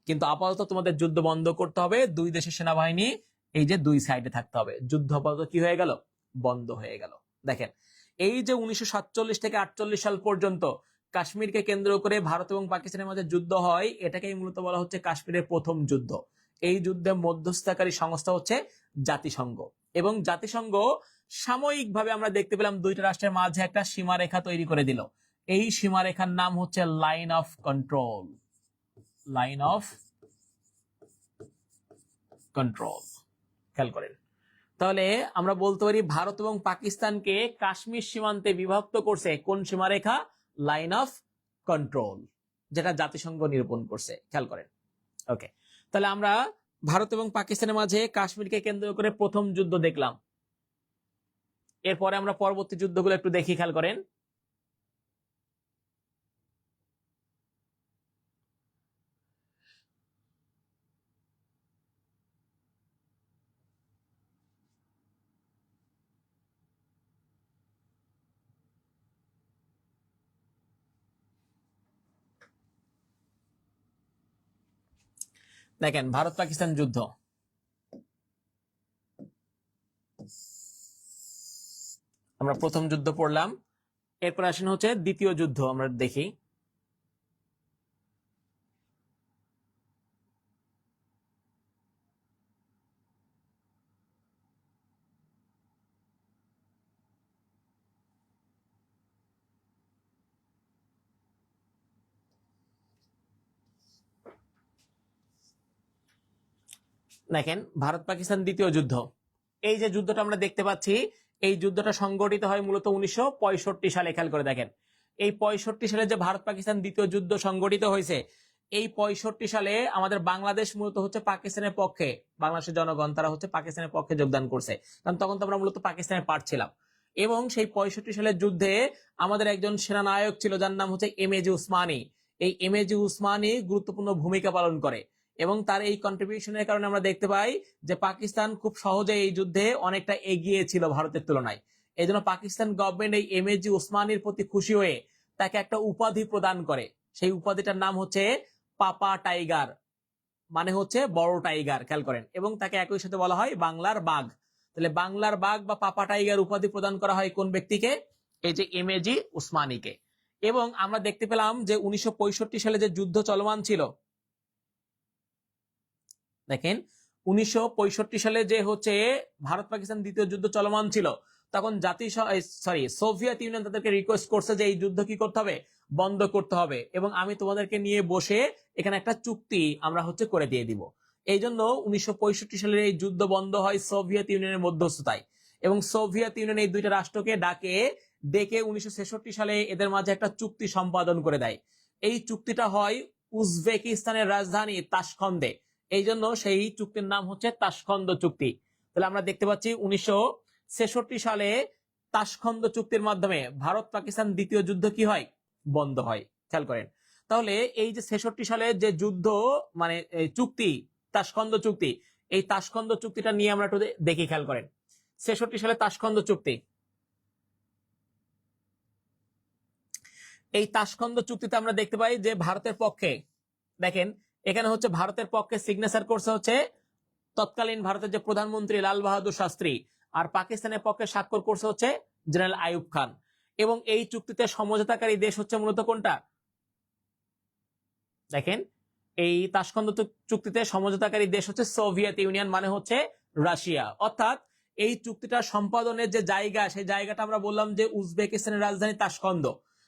কিন্তু আপাতত তোমাদের যুদ্ধ বন্ধ করতে হবে, দুই দেশের সেনাবাহিনী এই যে দুই সাইডে থাকতে হবে। যুদ্ধ আপাতত কি হয়ে গেল? বন্ধ হয়ে গেল। দেখেন এই যে 1947 থেকে 48 সাল পর্যন্ত কাশ্মীরকে কেন্দ্র করে ভারত এবং পাকিস্তানের মধ্যে যুদ্ধ হয়, এটাকেই মূলত বলা হচ্ছে কাশ্মীরের প্রথম যুদ্ধ। এই যুদ্ধে মধ্যস্থতাকারী সংস্থা হচ্ছে জাতিসংঘ। এবং জাতিসংঘ সাময়িকভাবে আমরা দেখতে পেলাম দুইটা রাষ্ট্রের মাঝে একটা সীমারেখা তৈরি করে দিল। এই সীমারেখার নাম হচ্ছে line of control. Line of control. খেয়াল করেন, তাহলে আমরা বলতে পারি ভারত এবং পাকিস্তানকে কাশ্মীর সীমান্তে বিভক্ত করছে কোন সীমারেখা? লাইন অফ কন্ট্রোল, যেটা জাতিসংঘ নিরূপণ করছে। খেয়াল করেন। ওকে, তাহলে আমরা ভারত এবং পাকিস্তানের মাঝে কাশ্মীরকে কেন্দ্র করে প্রথম যুদ্ধ দেখলাম। এরপরে আমরা পরবর্তী যুদ্ধগুলো একটু দেখি। খেয়াল করেন, দেখেন ভারত পাকিস্তান যুদ্ধ। আমরা প্রথম যুদ্ধ পড়লাম, এরপর আসেন হচ্ছে দ্বিতীয় যুদ্ধ। আমরা দেখি, দেখেন ভারত পাকিস্তান দ্বিতীয় যুদ্ধ। এই যে যুদ্ধটা আমরা দেখতে পাচ্ছি, এই যুদ্ধটা সংগঠিত হয় মূলত 1965 সালে। খেয়াল করে দেখেন, এই 65 সালে যে ভারত পাকিস্তান দ্বিতীয় যুদ্ধ সংগঠিত হয়েছে, এই 65 সালে আমাদের বাংলাদেশ মূলত হচ্ছে পাকিস্তানের পক্ষে, বাংলাদেশের জনগণ তারা হচ্ছে পাকিস্তানের পক্ষে যোগদান করছে, কারণ তখন তো আমরা মূলত পাকিস্তানের পার্ট ছিলাম। এবং সেই 65 সালের যুদ্ধে আমাদের একজন সেনানায়ক ছিল, যার নাম হচ্ছে এমএজি উসমানী। এই এমএজি উসমানী গুরুত্বপূর্ণ ভূমিকা পালন করে, এবং তার এই কন্ট্রিবিউশনের কারণে আমরা দেখতে পাই যে পাকিস্তান খুব সহজে এই যুদ্ধে অনেকটা এগিয়ে ছিল ভারতের তুলনায়। এই জন্য পাকিস্তান গভর্নমেন্ট এই এমএজি উসমানীর প্রতি খুশি হয়ে তাকে একটা উপাধি প্রদান করে। সেই উপাধিটার নাম হচ্ছে পাপা টাইগার, মানে হচ্ছে বড় টাইগার। খেয়াল করেন, এবং তাকে একই সাথে বলা হয় বাংলার বাঘ। তাহলে বাংলার বাঘ বা পাপা টাইগার উপাধি প্রদান করা হয় কোন ব্যক্তিকে? এই যে এমএজি উসমানীকে। এবং আমরা দেখতে পেলাম যে 1965 সালে যে যুদ্ধ চলমান ছিল, দেখেন 1965 সালে যে হচ্ছে ভারত পাকিস্তান দ্বিতীয় যুদ্ধ চলমান ছিল, তখন সোভিয়েত ইউনিয়ন তাদেরকে রিকোয়েস্ট করছে যে এই যুদ্ধ কি করতে হবে? বন্ধ করতে হবে, এবং আমি তোমাদেরকে নিয়ে বসে এখানে একটা চুক্তি আমরা হচ্ছে করে দিয়ে দিব। এই জন্য 1965 সালের এই যুদ্ধ বন্ধ হয় সোভিয়েত ইউনিয়নের মধ্যস্থতায়, এবং সোভিয়েত ইউনিয়ন এই দুইটা রাষ্ট্রকে ডেকে 1966 সালে এদের মাঝে একটা চুক্তি সম্পাদন করে দেয়। এই চুক্তিটা হয় উজবেকিস্তানের রাজধানী তাশখন্দে। এই জন্য সেই চুক্তির নাম হচ্ছে তাশখন্দ চুক্তি। তাহলে আমরা দেখতে পাচ্ছি 1966 সালে তাশখন্দ চুক্তির মাধ্যমে ভারত পাকিস্তান দ্বিতীয় যুদ্ধ কি হয়? বন্ধ হয়। খেয়াল করেন, তাহলে এই যে 66 সালে যে যুদ্ধ, মানে চুক্তি, তাশখন্দ চুক্তি, এই তাশখন্দ চুক্তিটা নিয়ে আমরা একটু দেখি। খেয়াল করেন, 66 সালে তাশখন্দ চুক্তি, এই তাশখন্দ চুক্তিতে আমরা দেখতে পাই যে ভারতের পক্ষে, দেখেন এখানে হচ্ছে ভারতের পক্ষে সিগনেচার করছে হচ্ছে তৎকালীন ভারতের যে প্রধানমন্ত্রী লাল বাহাদুর শাস্ত্রী, আর পাকিস্তানের পক্ষে স্বাক্ষর করছে হচ্ছে জেনারেল আইয়ুব খান। এবং এই চুক্তিতে সমঝোতাকারী দেশ হচ্ছে মূলত কোনটা? দেখেন, এই তাশখন্দ চুক্তিতে সমঝোতাকারী দেশ হচ্ছে সোভিয়েত ইউনিয়ন, মানে হচ্ছে রাশিয়া। অর্থাৎ এই চুক্তিটা সম্পাদনের যে জায়গা, সেই জায়গাটা আমরা বললাম যে উজবেকিস্তানের রাজধানী তাশখন্দ।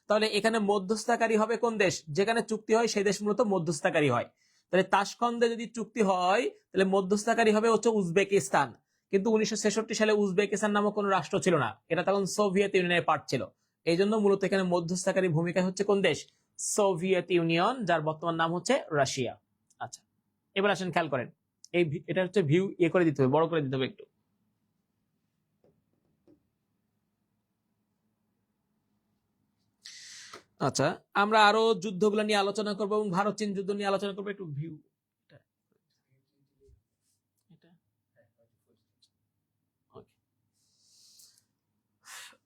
তাহলে এখানে মধ্যস্থতাকারী হবে কোন দেশ? যেখানে চুক্তি হয় সেই দেশ মূলত মধ্যস্থতাকারী হয়। তাহলে তাশখন্দে যদি চুক্তি হয়, তাহলে মধ্যস্থতাকারী হবে হচ্ছে উজবেকিস্তান। কিন্তু 1966 সালে উজবেকিস্তান নামক কোন রাষ্ট্র ছিল না, এটা তখন সোভিয়েত ইউনিয়নের পার্ট ছিল। এই জন্য মূলত এখানে মধ্যস্থতাকারী ভূমিকা হচ্ছে কোন দেশ? সোভিয়েত ইউনিয়ন, যার বর্তমান নাম হচ্ছে রাশিয়া। আচ্ছা, এবার আসেন খেয়াল করেন, এটা হচ্ছে ভিউ করে দিতে হবে, বড় করে দিতে হবে একটু। আচ্ছা, আমরা আরো যুদ্ধগুলো নিয়ে আলোচনা করবো এবং ভারত চীন যুদ্ধ নিয়ে আলোচনা করবো। একটু ভিউ,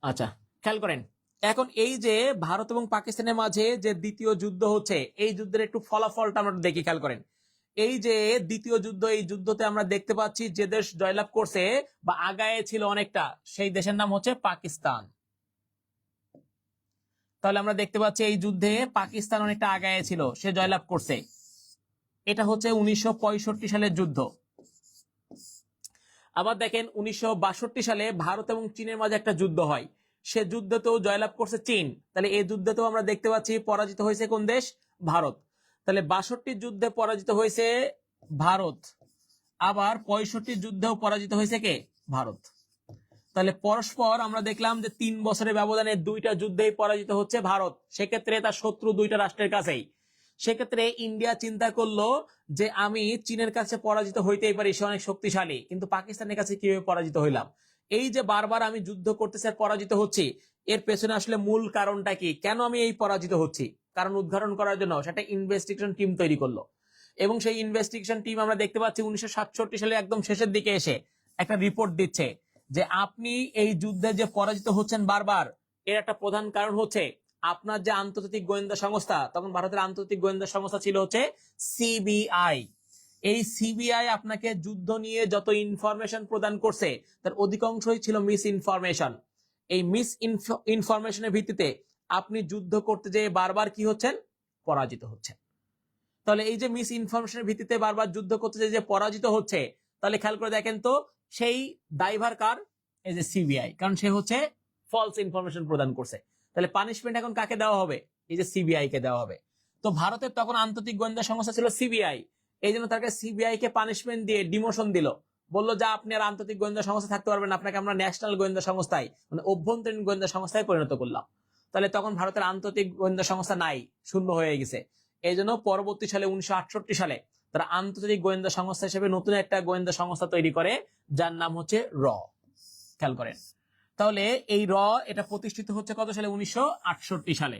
আচ্ছা খেয়াল করেন, এখন এই যে ভারত এবং পাকিস্তানের মাঝে যে দ্বিতীয় যুদ্ধ হচ্ছে, এই যুদ্ধের একটু ফলাফলটা আমরা দেখি। খেয়াল করেন, এই যে দ্বিতীয় যুদ্ধ, এই যুদ্ধতে আমরা দেখতে পাচ্ছি যে দেশ জয়লাভ করছে বা আগায়ে ছিল অনেকটা, সেই দেশের নাম হচ্ছে পাকিস্তান। তাহলে আমরা দেখতে পাচ্ছি এই যুদ্ধে পাকিস্তান অনেকটা আগায়ে ছিল, সে জয়লাভ করছে। এটা হচ্ছে 1965 সালের যুদ্ধ। আবার দেখেন 1962 সালে ভারত এবং চীনের মাঝে একটা যুদ্ধ হয়, সে যুদ্ধেতেও জয়লাভ করছে চীন। তাহলে এই যুদ্ধেতেও আমরা দেখতে পাচ্ছি পরাজিত হয়েছে কোন দেশ? ভারত। তাহলে 62 যুদ্ধে পরাজিত হয়েছে ভারত, আবার 65 যুদ্ধেও পরাজিত হয়েছে কে? ভারত। তাহলে পরস্পর আমরা দেখলাম যে 3 বছরের ব্যবধানে 2টা যুদ্ধেই পরাজিত হচ্ছে ভারত, সেক্ষেত্রে তার শত্রু 2টা রাষ্ট্রের কাছেই। সেক্ষেত্রে ইন্ডিয়া চিন্তা করলো যে আমি চীনের কাছে পরাজিত হইতেই পারি, সে অনেক শক্তিশালী, কিন্তু পাকিস্তানের কাছে কিভাবে পরাজিত হইলাম? এই যে বারবার আমি যুদ্ধ করতেছি আর পরাজিত হচ্ছি, এর পেছনে আসলে মূল কারণটা কি, কেন আমি এই পরাজিত হচ্ছি? কারণ উদ্ঘাটন করার জন্য সেটা ইনভেস্টিগেশন টিম তৈরি করলো, এবং সেই ইনভেস্টিগেশন টিম আমরা দেখতে পাচ্ছি 1967 সালে একদম শেষের দিকে এসে একটা রিপোর্ট দিচ্ছে যে আপনি এই যুদ্ধে যে পরাজিত হচ্ছেন বারবার, এর একটা প্রধান কারণ হচ্ছে আপনার যে আন্তর্জাতিক গোয়েন্দা সংস্থা, তখন ভারতের আন্তর্জাতিক গোয়েন্দা সংস্থা ছিল হচ্ছে সিবিআই। এই সিবিআই আপনাকে যুদ্ধ নিয়ে যত ইনফরমেশন প্রদান করছে তার অধিকাংশই ছিল মিস ইনফরমেশন। এই মিস ইনফরমেশনের ভিত্তিতে আপনি যুদ্ধ করতে যেয়ে বারবার কি হচ্ছেন? পরাজিত হচ্ছেন। তাহলে এই যে মিস ইনফরমেশনের ভিত্তিতে বারবার যুদ্ধ করতে যে পরাজিত হচ্ছে, তাহলে খেয়াল করে দেখেন তো সেই দায়ভার কার? এই যে সিবিআই, কারণ সে হচ্ছে ফলস ইনফরমেশন প্রদান করছে। তাহলে পানিশমেন্ট এখন কাকে দেওয়া হবে? এই যে সিবিআই কে দেওয়া হবে। তো ভারতের তখন আন্তর্জাতিক গোয়েন্দা সংস্থা ছিল সিবিআই, এই জন্য তাকে সিবিআই কে পানিশমেন্ট দিয়ে ডিমোশন দিল, বললো যে আপনি আর আন্তর্জাতিক গোয়েন্দা সংস্থা থাকতে পারবেন, আপনাকে আমরা ন্যাশনাল গোয়েন্দা সংস্থায়, মানে অভ্যন্তরীণ গোয়েন্দা সংস্থায় পরিণত করলাম। তাহলে তখন ভারতের আন্তর্জাতিক গোয়েন্দা সংস্থা নাই, শূন্য হয়ে গেছে। এই জন্য পরবর্তী সালে 1968 সালে তারা আন্তর্জাতিক গোয়েন্দা সংস্থা হিসেবে নতুন একটা গোয়েন্দা সংস্থা তৈরি করে, যার নাম হচ্ছে র। খেয়াল করেন, তাহলে এই র এটা প্রতিষ্ঠিত হচ্ছে কত সালে? 1968 সালে।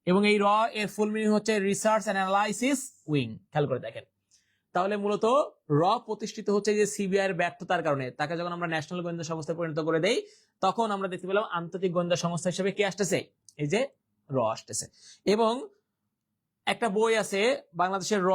এবং এই র এর ফুল মিনিং হচ্ছে রিসার্চ এন্ড অ্যানালাইসিস উইং। খেয়াল করে দেখেন, তাহলে মূলত র প্রতিষ্ঠিত হচ্ছে যে সিবিআই এর ব্যর্থতার কারণে। তাকে যখন আমরা ন্যাশনাল গোয়েন্দা সংস্থায় পরিণত করে দেই, তখন আমরা দেখতে পেলাম আন্তর্জাতিক গোয়েন্দা সংস্থা হিসেবে কি আসতেছে? এই যে র আসতেছে। এবং একটা বই আছে বাংলাদেশের র,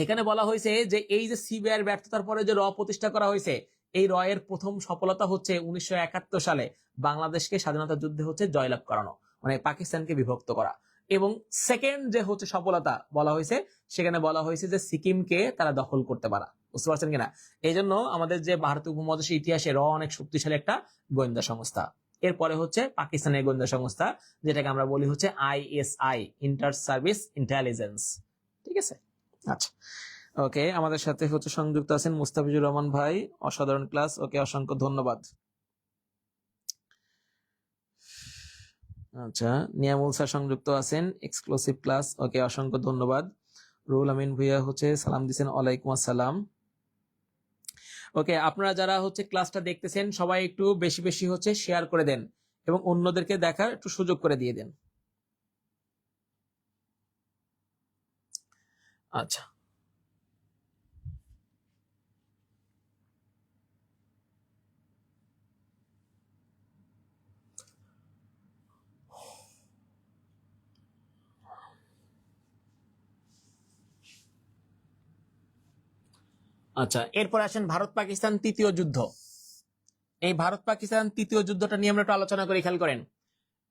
এখানে বলা হয়েছে যে এই যে সিবিআই এর ব্যর্থতার পরে যে র প্রতিষ্ঠা করা হয়েছে, এই র এর প্রথম সফলতা হচ্ছে 1971 সালে বাংলাদেশকে স্বাধীনতা যুদ্ধে হচ্ছে জয়লাভ করানো, মানে পাকিস্তানকে বিভক্ত করা। এবং সেকেন্ড যে হচ্ছে সফলতা বলা হয়েছে, সেখানে বলা হয়েছে যে সিকিমকে তারা দখল করতে পারা। বুঝতে পারছেন কিনা? এই জন্য আমাদের যে ভারতীয় উপমহাদেশের ইতিহাসে র অনেক শক্তিশালী একটা গোয়েন্দা সংস্থা। এরপরে হচ্ছে পাকিস্তানের গোয়েন্দা সংস্থা, যেটাকে আমরা বলি হচ্ছে আইএসআই, ইন্টার সার্ভিস ইন্টেলিজেন্স। ঠিক আছে, আচ্ছা ওকে। আমাদের সাথে হচ্ছে সংযুক্ত আছেন মুস্তাফিজুর রহমান ভাই, অসাধারণ ক্লাস, ওকে অসংখ্য ধন্যবাদ। আচ্ছা, নিয়ামুল স্যার সংযুক্ত আছেন, এক্সক্লুসিভ ক্লাস, ওকে অসংখ্য ধন্যবাদ। রুহুল আমিন ভুইয়া হচ্ছে সালাম দিচ্ছেন, ওয়ালাইকুম আসসালাম। ওকে, আপনারা যারা হচ্ছে ক্লাসটা দেখতেছেন সবাই একটু বেশি বেশি হচ্ছে শেয়ার করে দেন এবং অন্যদেরকে দেখার একটু সুযোগ করে দিয়ে দেন। আচ্ছা, আচ্ছা এরপর আসেন ভারত পাকিস্তান তৃতীয় যুদ্ধ। এই ভারত পাকিস্তান তৃতীয় যুদ্ধটা নিয়ে আমরা একটু আলোচনা করি। খেয়াল করেন,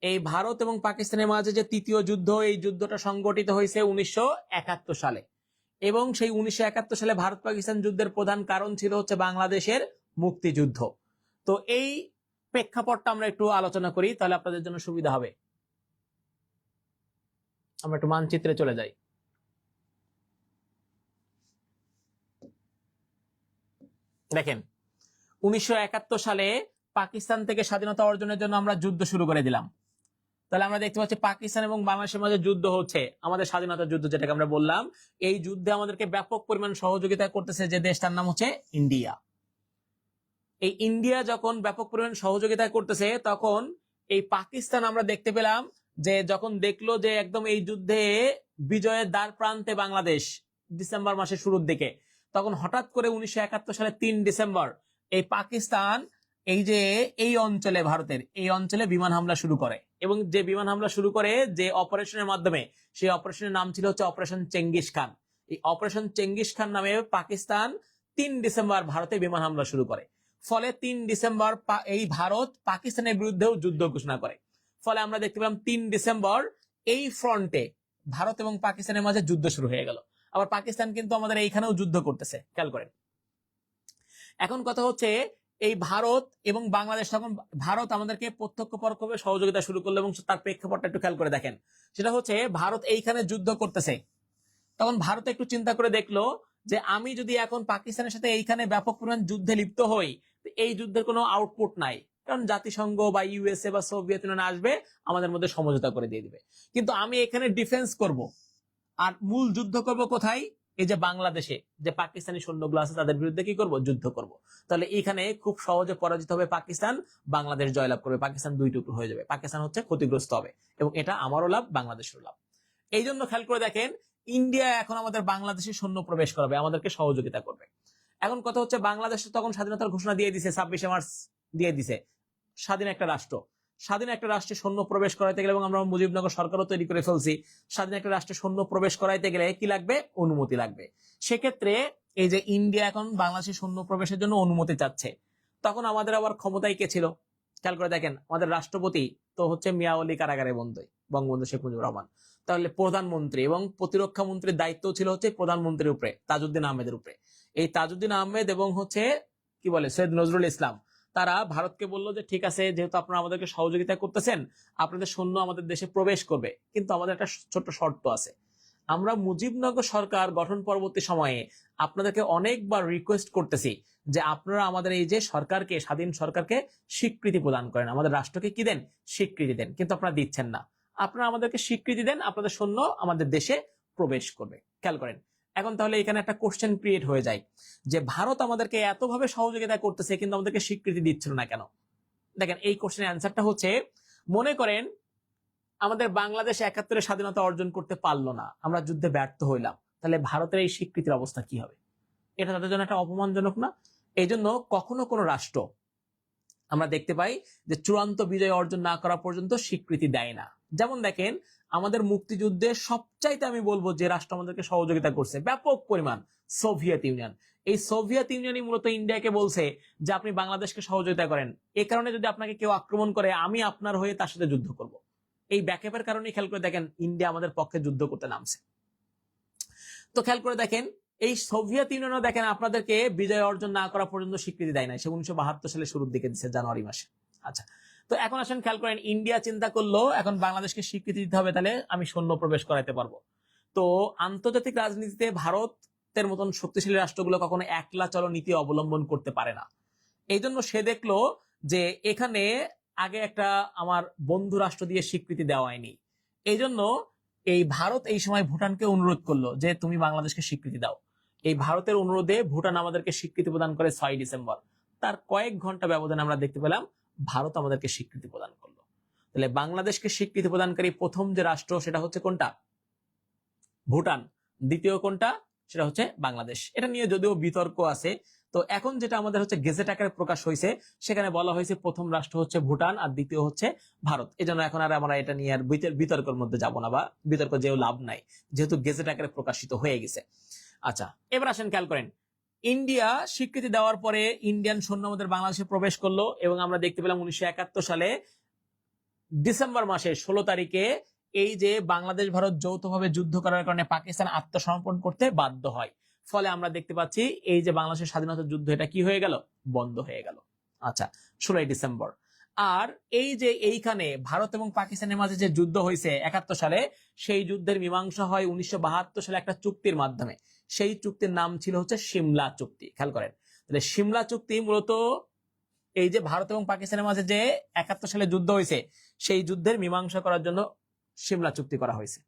এই ভারত এবং পাকিস্তানের মাঝে যে তৃতীয় যুদ্ধ, এই যুদ্ধটা সংগঠিত হয়েছে 1971 সালে। এবং সেই 1971 সালে ভারত পাকিস্তান যুদ্ধের প্রধান কারণ ছিল হচ্ছে বাংলাদেশের মুক্তিযুদ্ধ। তো এই প্রেক্ষাপটটা আমরা একটু আলোচনা করি, তাহলে আপনাদের জন্য সুবিধা হবে। আমরা একটু মানচিত্রে চলে যাই। দেখেন, 1971 সালে পাকিস্তান থেকে স্বাধীনতা অর্জনের জন্য আমরা যুদ্ধ শুরু করে দিলাম। তাহলে আমরা দেখতে পাচ্ছি পাকিস্তান এবং বাংলাদেশের মাঝে যুদ্ধ হচ্ছে, আমাদের স্বাধীনতার যুদ্ধ যেটাকে আমরা বললাম। এই যুদ্ধে আমাদেরকে ব্যাপক পরিমাণ সহযোগিতা করতেছে যে দেশটার নাম হচ্ছে ইন্ডিয়া। এই ইন্ডিয়া যখন ব্যাপক পরিমাণ সহযোগিতা করতেছে, তখন এই পাকিস্তান আমরা দেখতে পেলাম যে যখন দেখলো যে একদম এই যুদ্ধে বিজয়ের দ্বার প্রান্তে বাংলাদেশ ডিসেম্বর মাসের শুরুর দিকে, তখন হঠাৎ করে 1971 সালে 3 ডিসেম্বর এই পাকিস্তান এই যে এই অঞ্চলে, ভারতের এই অঞ্চলে বিমান হামলা শুরু করে। এবং যে বিমান হামলা শুরু করে যে অপারেশনের মাধ্যমে, সেই অপারেশনের নাম ছিল হচ্ছে অপারেশন চেঙ্গিস খান। এই অপারেশন চেঙ্গিস খান নামে পাকিস্তান 3 ডিসেম্বর ভারতে বিমান হামলা শুরু করে। ফলে 3 ডিসেম্বর এই ভারত পাকিস্তানের বিরুদ্ধেও যুদ্ধ ঘোষণা করে। ফলে আমরা দেখতে পেলাম 3 ডিসেম্বর এই ফ্রন্টে ভারত এবং পাকিস্তানের মাঝে যুদ্ধ শুরু হয়ে গেল। আবার পাকিস্তান কিন্তু আমাদের এইখানেও যুদ্ধ করতেছে, খেয়াল করেন। এখন কথা হচ্ছে এই ভারত এবং বাংলাদেশ, তখন ভারত আমাদেরকে প্রত্যক্ষ পরোক্ষভাবে সহযোগিতা শুরু করলো, এবং তার প্রেক্ষাপটটা একটু খেয়াল করে দেখেন। সেটা হচ্ছে ভারত এইখানে যুদ্ধ করতেছে, তখন ভারত একটু চিন্তা করে দেখলো যে আমি যদি এখন পাকিস্তানের সাথে এইখানে ব্যাপক পরিমাণ যুদ্ধে লিপ্ত হই, এই যুদ্ধের কোনো আউটপুট নাই, কারণ জাতিসংঘ বা ইউএসএ বা সোভিয়েত ইউনিয়ন আসবে আমাদের মধ্যে সমঝোতা করে দিয়ে দিবে। কিন্তু আমি এখানে ডিফেন্স করব, আর মূল যুদ্ধ করব কোথায়? এই যে বাংলাদেশে যে পাকিস্তানি সৈন্যগুলো আছে তাদের বিরুদ্ধে কি করব? যুদ্ধ করব। তাহলে এখানে খুব সহজে পরাজিত হবে পাকিস্তান, বাংলাদেশ জয়লাভ করবে, পাকিস্তান দুই টুকরো হয়ে যাবে, পাকিস্তান হচ্ছে ক্ষতিগ্রস্ত হবে, এবং এটা আমারও লাভ, বাংলাদেশেরও লাভ। এই জন্য খেয়াল করে দেখেন, ইন্ডিয়া এখন আমাদের বাংলাদেশে সৈন্য প্রবেশ করাবে, আমাদেরকে সহযোগিতা করবে। এখন কথা হচ্ছে, বাংলাদেশ তখন স্বাধীনতার ঘোষণা দিয়ে দিছে, 26 মার্চ দিয়ে দিছে, স্বাধীন একটা রাষ্ট্র। স্বাধীন একটা রাষ্ট্রে সৈন্য প্রবেশ করাইতে গেলে, এবং আমরা মুজিবনগর সরকারও তৈরি করে ফেলছি, স্বাধীন একটা রাষ্ট্রে সৈন্য প্রবেশ করাইতে গেলে কি লাগবে? অনুমতি লাগবে। সেক্ষেত্রে এই যে ইন্ডিয়া এখন বাংলাদেশের সৈন্য প্রবেশের জন্য অনুমতি চাচ্ছে, তখন আমাদের আবার ক্ষমতায় কে ছিল? খেয়াল করে দেখেন, আমাদের রাষ্ট্রপতি তো হচ্ছে মিয়া ওলি কারাগারে বন্দী, বঙ্গবন্ধু শেখ মুজিবুর রহমান। তাহলে প্রধানমন্ত্রী এবং প্রতিরক্ষা মন্ত্রীর দায়িত্ব ছিল হচ্ছে প্রধানমন্ত্রীর উপরে, তাজউদ্দিন আহমেদের উপরে। এই তাজউদ্দিন আহমেদ এবং হচ্ছে কি বলে সৈয়দ নজরুল ইসলাম, তারা ভারতকে বললো যে ঠিক আছে, যেহেতু আপনারা আমাদেরকে সহযোগিতা করতেছেন, আপনাদের সৈন্য আমাদের দেশে প্রবেশ করবে, কিন্তু আমাদের একটা ছোট্ট শর্ত আছে। আমরা মুজিবনগর সরকার গঠন পরবর্তী সময়ে আপনাদেরকে অনেকবার রিকোয়েস্ট করতেছি যে আপনারা আমাদের এই যে সরকারকে, স্বাধীন সরকারকে স্বীকৃতি প্রদান করেন, আমাদের রাষ্ট্রকে কি দেন? স্বীকৃতি দেন, কিন্তু আপনারা দিচ্ছেন না। আপনারা আমাদেরকে স্বীকৃতি দেন, আপনাদের সৈন্য আমাদের দেশে প্রবেশ করবে। খেয়াল করেন, এখন তাহলে এখানে একটা কোশ্চেন ক্রিয়েট হয়ে যায় যে ভারত আমাদেরকে এতভাবে সহযোগিতা করতেছে, কিন্তু আমাদেরকে স্বীকৃতি দিচ্ছিল না কেন? দেখেন, এই কোশ্চেনের অ্যান্সারটা হচ্ছে, মনে করেন আমাদের বাংলাদেশ 71-এ স্বাধীনতা অর্জন করতে পারলো না, আমরা যুদ্ধে ব্যর্থ হইলাম, তাহলে ভারতের এই স্বীকৃতির অবস্থা কি হবে? এটা তাদের জন্য একটা অপমানজনক না? এই জন্য কখনো কোনো রাষ্ট্র আমরা দেখতে পাই যে চূড়ান্ত বিজয় অর্জন না করা পর্যন্ত স্বীকৃতি দেয় না। যেমন দেখেন, আমাদের মুক্তিযুদ্ধে সবচাইতে আমি বলবো যে রাষ্ট্র আমাদেরকে সহযোগিতা করছে ব্যাপক পরিমাণ, সোভিয়েত ইউনিয়ন। এই সোভিয়েত ইউনিয়নই মূলত ইন্ডিয়াকে বলছে যে আপনি বাংলাদেশকে সহযোগিতা করেন, এই কারণে যদি আপনাকে কেউ আক্রমণ করে, আমি আপনার হয়ে তার সাথে যুদ্ধ করব। এই ব্যাকআপের কারণে খেয়াল করে দেখেন, ইন্ডিয়া আমাদের পক্ষে যুদ্ধ করতে নামছে। তো খেয়াল করে দেখেন, এই সোভিয়েত ইউনিয়নও দেখেন আপনাদেরকে বিজয় অর্জন না করা পর্যন্ত স্বীকৃতি দেয় না, সে 1972 সালে শুরুর দিকে দিচ্ছে, জানুয়ারি মাসে। আচ্ছা, তো এখন আসেন খেয়াল করেন, ইন্ডিয়া চিন্তা করলো এখন বাংলাদেশকে স্বীকৃতি দিতে হবে, তাহলে আমি সৈন্য প্রবেশ করাতে পারবো। তো আন্তর্জাতিক রাজনীতিতে ভারতের মতন শক্তিশালী রাষ্ট্রগুলো কখনো একলা চলো নীতি অবলম্বন করতে পারে না। এই জন্য সে দেখলো যে এখানে আগে একটা আমার বন্ধু রাষ্ট্র দিয়ে স্বীকৃতি দেওয়া হয়নি, এই জন্য এই ভারত এই সময় ভুটানকে অনুরোধ করলো যে তুমি বাংলাদেশকে স্বীকৃতি দাও। এই ভারতের অনুরোধে ভুটান আমাদেরকে স্বীকৃতি প্রদান করে 6 ডিসেম্বর। তার কয়েক ঘন্টা ব্যবধানে আমরা দেখতে পেলাম ভারত আমাদেরকে স্বীকৃতি প্রদান করলো। তাহলে বাংলাদেশকে স্বীকৃতি প্রদানকারী প্রথম যে রাষ্ট্র সেটা হচ্ছে কোনটা? ভুটান। দ্বিতীয় কোনটা? সেটা হচ্ছে বাংলাদেশ। এটা নিয়ে যদিও বিতর্ক আছে, তো এখন যেটা আমাদের হচ্ছে গেজেট আকারে প্রকাশ হয়েছে, সেখানে বলা হয়েছে প্রথম রাষ্ট্র হচ্ছে ভুটান আর দ্বিতীয় হচ্ছে ভারত। এজন্য এখন আর আমরা এটা নিয়ে আর বিতর্কের মধ্যে যাব না, বা বিতর্ক যেও লাভ নাই, যেহেতু গেজেট আকারে প্রকাশিত হয়ে গেছে। আচ্ছা, এবার আসেন খেয়াল করেন, ইন্ডিয়া স্বীকৃতি দেওয়ার পরে ইন্ডিয়ান সৈন্য আমাদের বাংলাদেশে প্রবেশ করলো, এবং আমরা দেখতে পেলাম 1971 সালে ডিসেম্বর মাসের 16 তারিখে এই যে বাংলাদেশ ভারত যৌথভাবে যুদ্ধ করার কারণে পাকিস্তান আত্মসমর্পণ করতে বাধ্য হয়। ফলে আমরা দেখতে পাচ্ছি এই যে বাংলাদেশের স্বাধীনতা যুদ্ধ, এটা কি হয়ে গেল? বন্ধ হয়ে গেল। আচ্ছা, 16 ডিসেম্বর। আর এই যে এইখানে ভারত এবং পাকিস্তানের মাঝে যে যুদ্ধ হয়েছে 71 সালে, সেই যুদ্ধের মীমাংসা হয় 1972 সালে একটা চুক্তির মাধ্যমে। সেই চুক্তির নাম ছিল হচ্ছে সিমলা চুক্তি। খেয়াল করেন, তাহলে সিমলা চুক্তি মূলত এই যে ভারত এবং পাকিস্তানের মাঝে যে 71 সালে যুদ্ধ হয়েছে, সেই যুদ্ধের মীমাংসা করার জন্য সিমলা চুক্তি করা হয়েছে।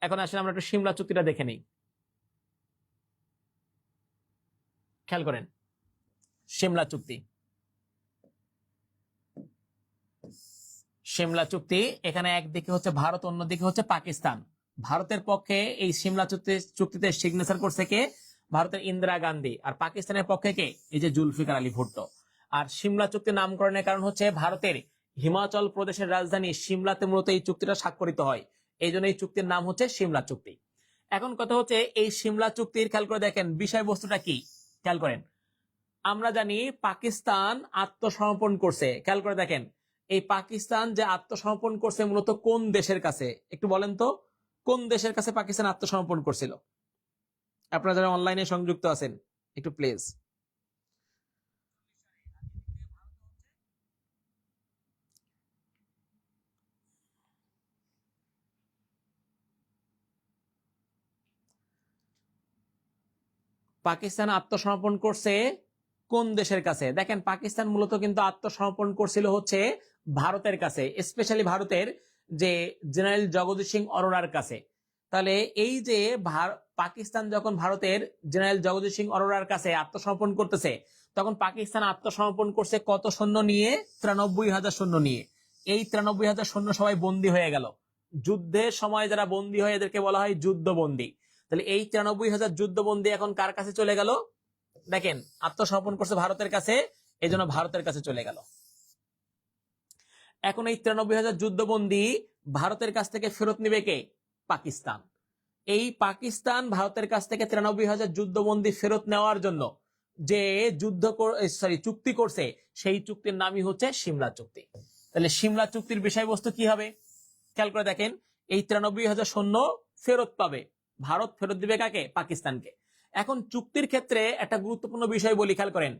এখন আসলে আমরা একটু সিমলা চুক্তিটা দেখে নিই। খেয়াল করেন, সিমলা চুক্তি, সিমলা চুক্তি, এখানে একদিকে হচ্ছে ভারত, অন্যদিকে হচ্ছে পাকিস্তান। ভারতের পক্ষে এই সিমলা চুক্তিতে সিগনেচার করছে কে? ভারতের ইন্দিরা গান্ধী। আর পাকিস্তানের পক্ষে কে? এই যে জুলফিকার আলী ভুট্টো। আর সিমলা চুক্তি নামকরণের কারণ হচ্ছে ভারতের হিমাচল প্রদেশের রাজধানী সিমলাতে মূলত এই চুক্তিটা স্বাক্ষরিত হয়, এই জন্য এই চুক্তির নাম হচ্ছে সিমলা চুক্তি। এখন কথা হচ্ছে, এই সিমলা চুক্তির খেয়াল করে দেখেন বিষয়বস্তুটা কি। খেয়াল করেন, আমরা জানি পাকিস্তান আত্মসমর্পণ করছে। খেয়াল করে দেখেন, এই পাকিস্তান যে আত্মসমর্পণ করছে মূলত কোন দেশের কাছে? একটু বলেন তো, কোন দেশের কাছে পাকিস্তান আত্মসমর্পণ করছিল? আপনারা যারা অনলাইনে সংযুক্ত আছেন একটু প্লিজ। পাকিস্তান আত্মসমর্পণ করছে কোন দেশের কাছে? দেখেন পাকিস্তান মূলত কিন্তু আত্মসমর্পণ করছিল হচ্ছে ভারতের কাছে, স্পেশালি ভারতের যে জেনারেল জগদীশ সিং অরোরার কাছে। তাহলে এই যে পাকিস্তান যখন ভারতের জেনারেল জগদীশ সিং অরোরার কাছে আত্মসমর্পণ করতেছে, তখন পাকিস্তান আত্মসমর্পণ করছে কত সৈন্য নিয়ে? 93,000 সৈন্য নিয়ে। এই 93,000 সৈন্য সবাই বন্দী হয়ে গেল। যুদ্ধের সময় যারা বন্দী হয় এদেরকে বলা হয় যুদ্ধবন্দী। তাহলে এই 93,000 যুদ্ধবন্দী এখন কার কাছে চলে গেল? দেখেন আত্মসমর্পণ করছে ভারতের কাছে, এই জন্য ভারতের কাছে চলে গেল। এখন এই 93,000 যুদ্ধবন্দী ভারতের কাছ থেকে ফেরত নিবে কে? পাকিস্তান। এই পাকিস্তান ভারতের কাছ থেকে 93,000 যুদ্ধবন্দী ফেরত নেওয়ার জন্য যে চুক্তি করছে, সেই চুক্তির নামই হচ্ছে সিমলা চুক্তি। তাহলে সিমলা চুক্তির বিষয়বস্তু কি হবে খেয়াল করে দেখেন। এই 93,000 সৈন্য ফেরত পাবে ভারত, ফেরত দিবে কাকে? পাকিস্তানকে। এখন চুক্তির ক্ষেত্রে একটা গুরুত্বপূর্ণ বিষয় বলি, খেয়াল করেন।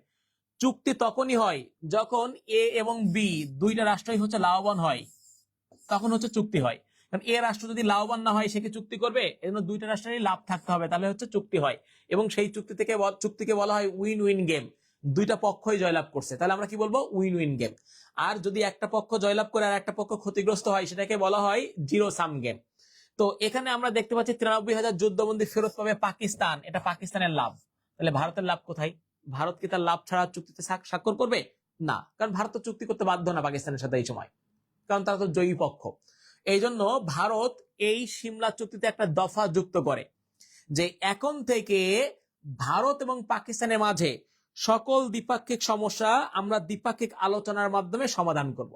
চুক্তি তখনই হয় যখন এ এবং বি দুইটা রাষ্ট্রই হচ্ছে লাভবান হয়, তখন হচ্ছে চুক্তি হয়। কারণ এ রাষ্ট্র যদি লাভবান না হয় সে কি চুক্তি করবে? এজন্য দুইটা রাষ্ট্রেরই লাভ থাকতে হবে, তাহলে হচ্ছে চুক্তি হয়। এবং সেই চুক্তিকে বলা হয় উইন উইন গেম। দুইটা পক্ষই জয়লাভ করছে, তাহলে আমরা কি বলবো? Win win game. আর যদি একটা পক্ষ জয়লাভ করে আর একটা পক্ষ ক্ষতিগ্রস্ত হয়, সেটাকে বলা হয় জিরো সাম গেম। তো এখানে আমরা দেখতে পাচ্ছি 93,000 যুদ্ধবন্দী ফেরত পাবে পাকিস্তান, এটা পাকিস্তানের লাভ। তাহলে ভারতের লাভ কোথায়? ভারত কি তার লাভ ছাড়া চুক্তিতে স্বাক্ষর করবে? না, কারণ ভারত তো চুক্তি করতে বাধ্য না পাকিস্তানের সাথে এই সময়, কারণ তারা তো জয়ী পক্ষ। এই জন্য ভারত এই সিমলা চুক্তিতে একটা দফা যুক্ত করে যে এখন থেকে ভারত এবং পাকিস্তানের মাঝে সকল দ্বিপাক্ষিক সমস্যা আমরা দ্বিপাক্ষিক আলোচনার মাধ্যমে সমাধান করব।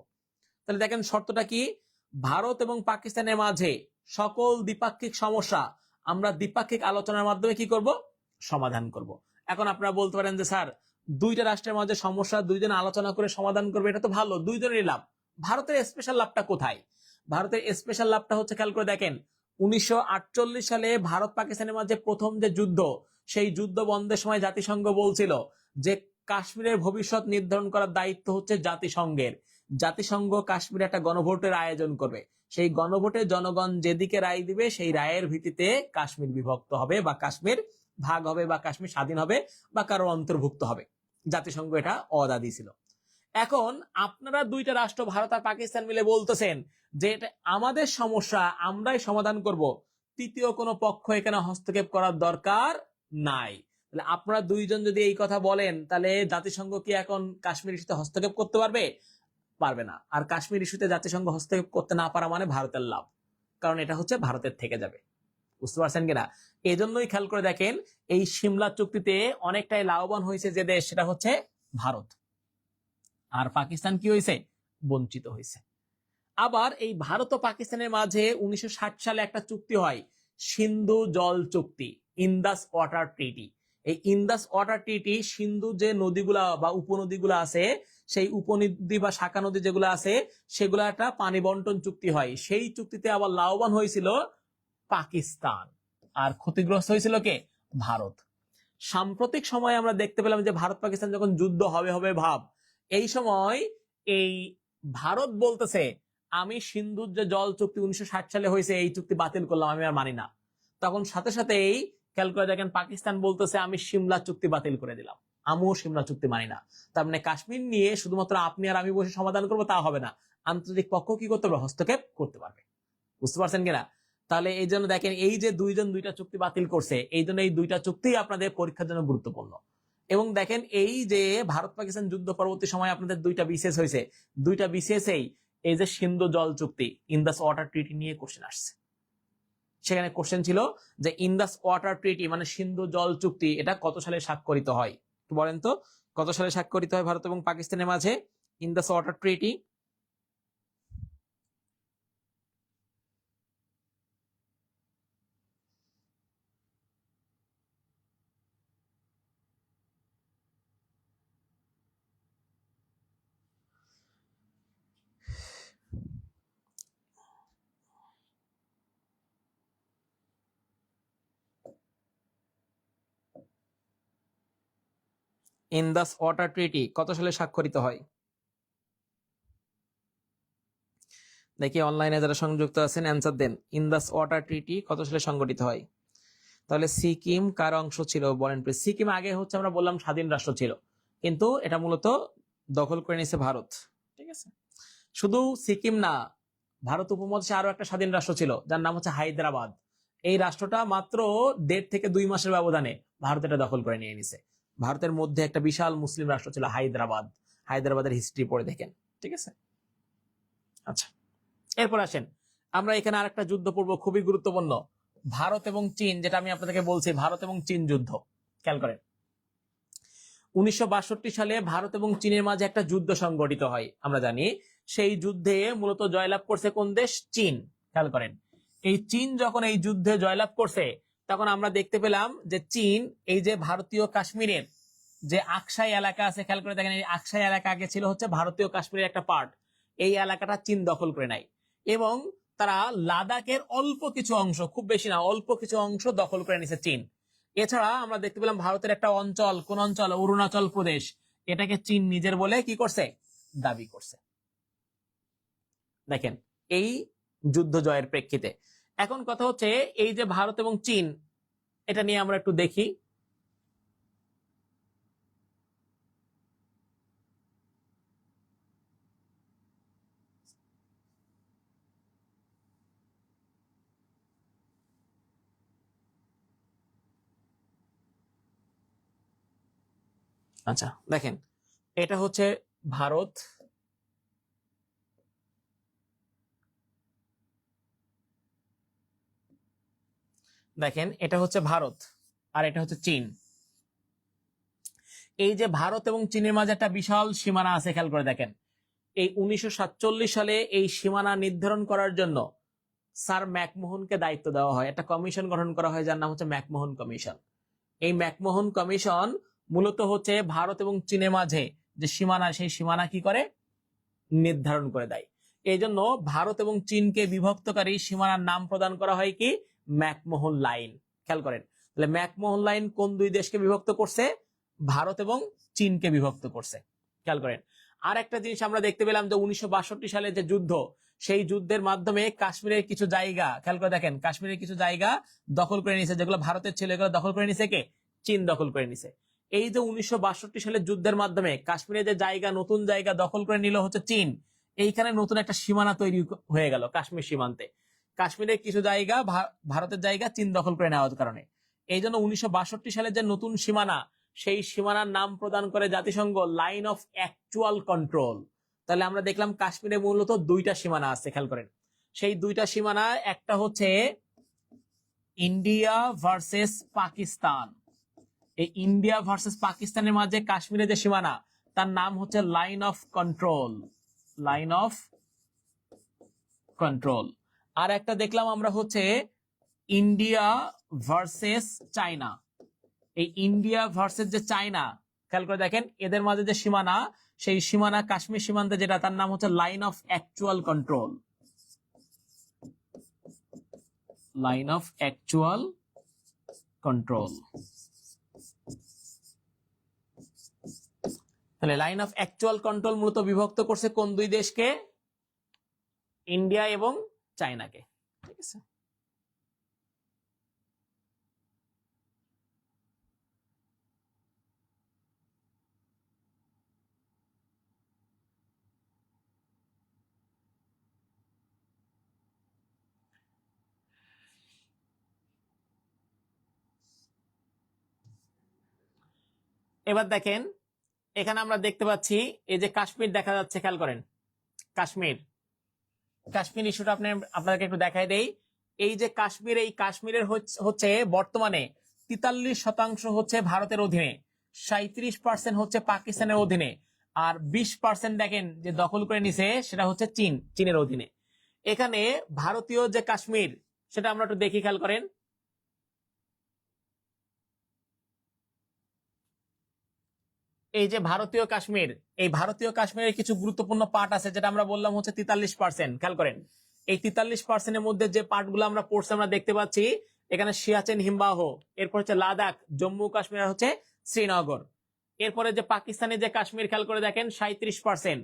তাহলে দেখেন শর্তটা কি? ভারত এবং পাকিস্তানের মাঝে সকল দ্বিপাক্ষিক সমস্যা আমরা দ্বিপাক্ষিক আলোচনার মাধ্যমে কি করব? সমাধান করব। এখন আপনারা বলতে পারেন যে স্যার, দুইটা রাষ্ট্রের মাঝে সমস্যা দুইজন আলোচনা করে সমাধান করবে, এটা তো ভালো, দুইজনেরই লাভ। ভারতের স্পেশাল লাভটা কোথায়? ভারতের স্পেশাল লাভটা হচ্ছে, খেয়াল করে দেখেন, 1948 সালে ভারত পাকিস্তানের মাঝে প্রথম যে যুদ্ধ, সেই যুদ্ধ বন্ধের সময় জাতিসংঘ বলছিল যে কাশ্মীরের ভবিষ্যৎ নির্ধারণ করার দায়িত্ব হচ্ছে জাতিসংঘের। জাতিসংঘ কাশ্মীরে একটা গণভোটের আয়োজন করবে, সেই গণভোটে জনগণ যেদিকে রায় দিবে সেই রায়ের ভিত্তিতে কাশ্মীর বিভক্ত হবে বা কাশ্মীর ভাগ হবে বা কাশ্মীর স্বাধীন হবে বা কারো অন্তর্ভুক্ত হবে। জাতিসংঘ এটা অদা দিয়েছিল। এখন আপনারা দুইটা রাষ্ট্র ভারত আর পাকিস্তান মিলে বলতেছেন যে এটা আমাদের সমস্যা, আমরাই সমাধান করব, তৃতীয় কোনো পক্ষ এখানে হস্তক্ষেপ করার দরকার নাই। তাহলে আপনারা দুইজন যদি এই কথা বলেন, তাহলে জাতিসংঘ কি এখন কাশ্মীর ইস্যুতে হস্তক্ষেপ করতে পারবে? পারবে না। আর কাশ্মীর ইস্যুতে জাতিসংঘ হস্তক্ষেপ করতে না পারা মানে ভারতের লাভ, কারণ এটা হচ্ছে ভারতের থেকে যাবে। বুঝতে পারছেন কিনা? এই জন্যই খেয়াল করে দেখেন, এই সিমলা চুক্তিতে অনেকটাই লাভবান হয়েছে যে দেশ, সেটা হচ্ছে ভারত। আর পাকিস্তান কি হয়েছে? বঞ্চিত হয়েছে। আবার এই ভারত ও পাকিস্তানের মাঝে 1960 সালে একটা চুক্তি হয়, সিন্ধু জল চুক্তি, ইন্দাস ওয়াটার ট্রিটি। এই ইন্দাস ওয়াটার ট্রিটি, সিন্ধু যে নদীগুলা বা উপনদীগুলা আছে, সেই উপনদী বা শাখা নদী যেগুলো আছে, সেগুলা একটা পানি বন্টন চুক্তি হয়। সেই চুক্তিতে আবার লাভবান হয়েছিল পাকিস্তান, আর ক্ষতিগ্রস্ত হয়েছিল কে? ভারত। সাম্প্রতিক সময়ে আমরা দেখতে পেলাম যে ভারত পাকিস্তান যখন যুদ্ধ হবে হবে ভাব, এই সময় এই ভারত বলতেছে আমি সিন্ধুর যে জল চুক্তি 1960 সালে হয়েছে এই চুক্তি বাতিল করলাম, আমি আর মানি না। তখন সাথে সাথেই খেয়াল করে দেখেন পাকিস্তান বলতেছে আমি সিমলা চুক্তি বাতিল করে দিলাম, আমিও সিমলা চুক্তি মানি না। তার মানে কাশ্মীর নিয়ে শুধুমাত্র আপনি আর আমি বসে সমাধান করবো তা হবে না, আন্তর্জাতিক পক্ষ কি করতে পারবে? হস্তক্ষেপ করতে পারবে। বুঝতে পারছেন কিনা? তাহলে এই জন্য দেখেন, এই যে দুইজন দুইটা চুক্তি বাতিল করছে, এই জন্য এই দুইটা চুক্তি আপনাদের পরীক্ষার জন্য গুরুত্বপূর্ণ। এবং দেখেন এই যে ভারত পাকিস্তান যুদ্ধ পরবর্তী সময় আপনাদের দুইটা বিশেষ হয়েছে, দুইটা বিশেষেই এই যে সিন্ধু জল চুক্তি, ইন্দাস ওয়াটার ট্রিটি নিয়ে কোশ্চেন আসছে। সেখানে কোশ্চেন ছিল যে ইন্দাস ওয়াটার ট্রিটি মানে সিন্ধু জল চুক্তি, এটা কত সালে স্বাক্ষরিত হয়? একটু বলেন তো, কত সালে স্বাক্ষরিত হয় ভারত এবং পাকিস্তানের মাঝে Indus water treaty? Indus water treaty কত সালে স্বাক্ষরিত হয়? দেখি অনলাইনে যারা সংযুক্ত আছেন অ্যান্সার দেন। ইন্দাস ওয়াটার ট্রিটি কত সালে সংগঠিত হয়? তাহলে সিকিম কার অংশ ছিল বলেন প্লিজ। সিকিম আগে হচ্ছে আমরা বললাম স্বাধীন রাষ্ট্র ছিল, কিন্তু এটা মূলত দখল করে নিয়েছে ভারত। ঠিক আছে, শুধু সিকিম না, ভারত উপমহাদেশে আরো একটা স্বাধীন রাষ্ট্র ছিল যার নাম হচ্ছে হায়দ্রাবাদ। এই রাষ্ট্রটা মাত্র 1.5 থেকে 2 মাসের ব্যবধানে ভারত এটা দখল করে নিয়ে নিছে। ভারতের মধ্যে একটা বিশাল মুসলিম রাষ্ট্র ছিল হায়দ্রাবাদ। হায়দ্রাবাদের হিস্ট্রি পড়ে দেখেন। ঠিক আছে, আচ্ছা এরপর আসেন আমরা এখানে আরেকটা যুদ্ধ পড়বো, খুবই গুরুত্বপূর্ণ। ভারত এবং চীন, যেটা আমি আপনাদেরকে বলছি, ভারত এবং চীন যুদ্ধ। খেয়াল করেন, 1962 সালে ভারত এবং চীনের মাঝে একটা যুদ্ধ সংঘটিত হয়। আমরা জানি সেই যুদ্ধে মূলত জয়লাভ করছে কোন দেশ? চীন। খেয়াল করেন, এই চীন যখন এই যুদ্ধে জয়লাভ করছে, তখন আমরা দেখতে পেলাম যে চীন এই যে ভারতীয় কাশ্মীরের যে আকসাই এলাকা আছে, খেয়াল করে দেখেন, এই আকসাই এলাকা আগে ছিল হচ্ছে ভারতীয় কাশ্মীরের একটা পার্ট। এই এলাকাটা চীন দখল করে নেয় এবং তারা লাদাখের অল্প কিছু অংশ, খুব বেশি না, অল্প কিছু অংশ দখল করে নিছে চীন। এছাড়া আমরা দেখতে পেলাম ভারতের একটা অঞ্চল, কোন অঞ্চল? অরুণাচল প্রদেশ। এটাকে চীন নিজের বলে কি করছে? দাবি করছে। দেখেন এই যুদ্ধ জয়ের প্রেক্ষিতে এখন কথা হচ্ছে এই যে ভারত এবং চীন, এটা নিয়ে আমরা একটু দেখি। আচ্ছা দেখেন, এটা হচ্ছে ভারত, দেখেন এটা হচ্ছে ভারত আর এটা হচ্ছে চীন। এই যে ভারত এবং চীনের মাঝে একটা বিশাল সীমানা আছে, খেয়াল করে দেখেন। এই 1947 সালে এই সীমানা নির্ধারণ করার জন্য স্যার ম্যাকমোহনকে দায়িত্ব দেওয়া হয়, একটা কমিশন গঠন করা হয় যার নাম হচ্ছে ম্যাকমোহন কমিশন। এই ম্যাকমোহন কমিশন মূলত হচ্ছে ভারত এবং চীনের মাঝে যে সীমানা, সেই সীমানা কি করে? নির্ধারণ করে দেয়। এই জন্য ভারত এবং চীনকে বিভক্তকারী সীমানার নাম প্রদান করা হয় কি? McMahon line. খেয়াল করেন, তাহলে ম্যাকমোহন লাইন কোন দুই দেশকে বিভক্ত করছে? ভারত এবং চীনকে বিভক্ত করছে। খেয়াল করেন, আর একটা জিনিস আমরা দেখতে পেলাম যে 1962 সালে যে যুদ্ধ, সেই যুদ্ধের মাধ্যমে কাশ্মীরের কিছু জায়গা, খেয়াল করে দেখেন, কাশ্মীরের কিছু জায়গা দখল করে নিয়েছে, যেগুলো ভারতের ছিল এগুলো দখল করে নিছে কে? চীন দখল করে নিছে। এই যে 1962 সালের যুদ্ধের মাধ্যমে কাশ্মীরে যে জায়গা, নতুন জায়গা দখল করে নিল হচ্ছে চীন। এইখানে নতুন একটা সীমানা তৈরি হয়ে গেল কাশ্মীর সীমান্তে। কাশ্মীরের কিছু জায়গা ভারতের জায়গা চীন দখল করে নেওয়ার কারণে এই জন্য 1962 সালের যে নতুন সীমানা, সেই সীমানার নাম প্রদান করে জাতিসংঘ লাইন অফ অ্যাকচুয়াল কন্ট্রোল। তাহলে আমরা দেখলাম কাশ্মীরে মূলত দুইটা সীমানা আছে, খেয়াল করেন। সেই দুইটা সীমানা, একটা হচ্ছে ইন্ডিয়া ভার্সেস পাকিস্তান। এই ইন্ডিয়া ভার্সেস পাকিস্তানের মাঝে কাশ্মীরের যে সীমানা, তার নাম হচ্ছে line of control. Line of control. আর একটা দেখলাম আমরা হচ্ছে ইন্ডিয়া ভার্সেস চায়না। এই ইন্ডিয়া ভার্সেস যে চায়না, খেয়াল করে দেখেন, এদের মাঝে যে সীমানা, সেই সীমানা কাশ্মীর সীমান্তে যেটা, তার নাম হচ্ছে line of actual control. Line of actual control. তাহলে লাইন অফ অ্যাকচুয়াল কন্ট্রোল মূলত বিভক্ত করছে কোন দুই দেশকে? ইন্ডিয়া এবং চায়নাকে। ঠিক আছে, এবার দেখেন, এখানে আমরা দেখতে পাচ্ছি এই যে কাশ্মীর দেখা যাচ্ছে, খেয়াল করেন, কাশ্মীর। কাশ্মীর ইস্যুটা আপনাদেরকে একটু দেখাই দেই। এই যে কাশ্মীর, এই কাশ্মীরের হচ্ছে বর্তমানে 43% হচ্ছে ভারতের অধীনে, 37% হচ্ছে পাকিস্তানের অধীনে, আর 20% দেখেন যে দখল করে নিছে, সেটা হচ্ছে চীনের অধীনে। এখানে ভারতীয় যে কাশ্মীর, সেটা আমরা একটু দেখি, খেয়াল করেন। এই যে ভারতীয় কাশ্মীর, এই ভারতীয় কাশ্মীরের কিছু গুরুত্বপূর্ণ পার্ট আছে, যেটা আমরা বললাম হচ্ছে 43%। খেয়াল করেন, এই 43%-এর মধ্যে যে পার্ট গুলো আমরা পড়ছি, আমরা দেখতে পাচ্ছি এখানে সিয়াচেন হিমবাহ, এরপর হচ্ছে লাদাখ, জম্মু কাশ্মীর, হচ্ছে শ্রীনগর। এরপরে যে পাকিস্তানের যে কাশ্মীর, খেয়াল করে দেখেন 37%।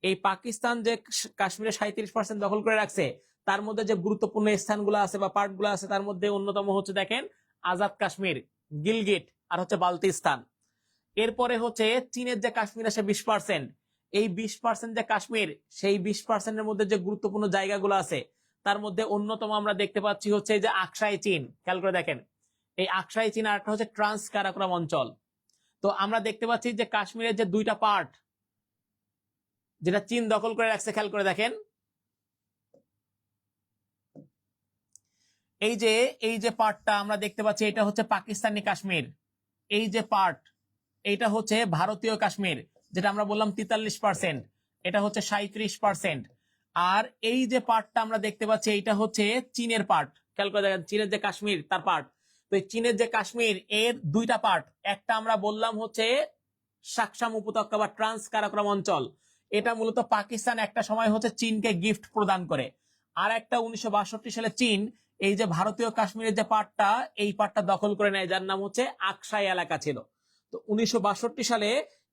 এই পাকিস্তান যে কাশ্মীরের 37% দখল করে রাখছে, তার মধ্যে যে গুরুত্বপূর্ণ স্থানগুলো আছে বা পার্ট গুলো আছে, তার মধ্যে অন্যতম হচ্ছে দেখেন আজাদ কাশ্মীর, গিলগিট আর হচ্ছে বালতিস্তান। এরপরে হচ্ছে চীনের যে কাশ্মীর আসে 20%, এই 20% যে কাশ্মীর, সেই 20%-এর মধ্যে যে গুরুত্বপূর্ণ জায়গাগুলো আছে তার মধ্যে অন্যতম আমরা দেখতে পাচ্ছি হচ্ছে যে আকসাই চীন। খেয়াল করে দেখেন, এই আকসাই চীন আর একটা হচ্ছে ট্রান্স কারাকোরাম অঞ্চল। তো আমরা দেখতে পাচ্ছি যে কাশ্মীরের যে দুইটা পার্ট যেটা চীন দখল করে রাখছে, খেয়াল করে দেখেন, এই যে পার্টটা আমরা দেখতে পাচ্ছি এটা হচ্ছে পাকিস্তানি কাশ্মীর, এই যে পার্ট এইটা হচ্ছে ভারতীয় কাশ্মীর, যেটা আমরা বললাম 43%, এটা হচ্ছে 37%। আর এই যে পার্টটা আমরা দেখতে পাচ্ছি এইটা হচ্ছে চীনের পার্ট। খেয়াল করে দেখেন, চীনের যে কাশ্মীর তার পার্ট। তো এই চীনের যে কাশ্মীর এর দুইটা পার্ট, একটা আমরা বললাম হচ্ছে সাকসাম উপত্যকা বা ট্রান্স কারাকোরাম অঞ্চল, এটা মূলত পাকিস্তান একটা সময় হচ্ছে চীনকে গিফট প্রদান করে। আর একটা 1962 সালে চীন এই যে ভারতীয় কাশ্মীরের যে পার্টটা, এই পার্টটা দখল করে নেয়, যার নাম হচ্ছে আকসাই এলাকা ছিল। তো 1962 সালে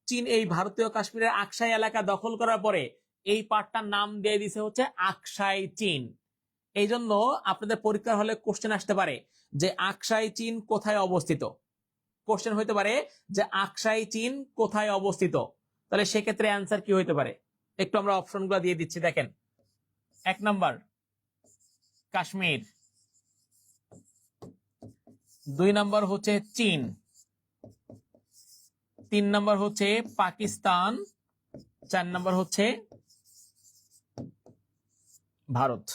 চীন এই ভারতীয় কাশ্মীরের আকসাই এলাকা দখল করার পরে এই পার্টটার নাম দিয়ে দিছে হচ্ছে আকসাই চীন। এই জন্য আপনাদের পরীক্ষার হলে কোশ্চেন আসতে পারে যে আকসাই চীন কোথায় অবস্থিত। কোশ্চেন হইতে পারে যে আকসাই চীন কোথায় অবস্থিত, তাহলে সেক্ষেত্রে অ্যান্সার কি হইতে পারে? একটু আমরা অপশনগুলো দিয়ে দিচ্ছি, দেখেন। 1 নাম্বার কাশ্মীর, 2 নাম্বার হচ্ছে চীন, 3 নাম্বার হচ্ছে পাকিস্তান, 4 নাম্বার হচ্ছে ভারত।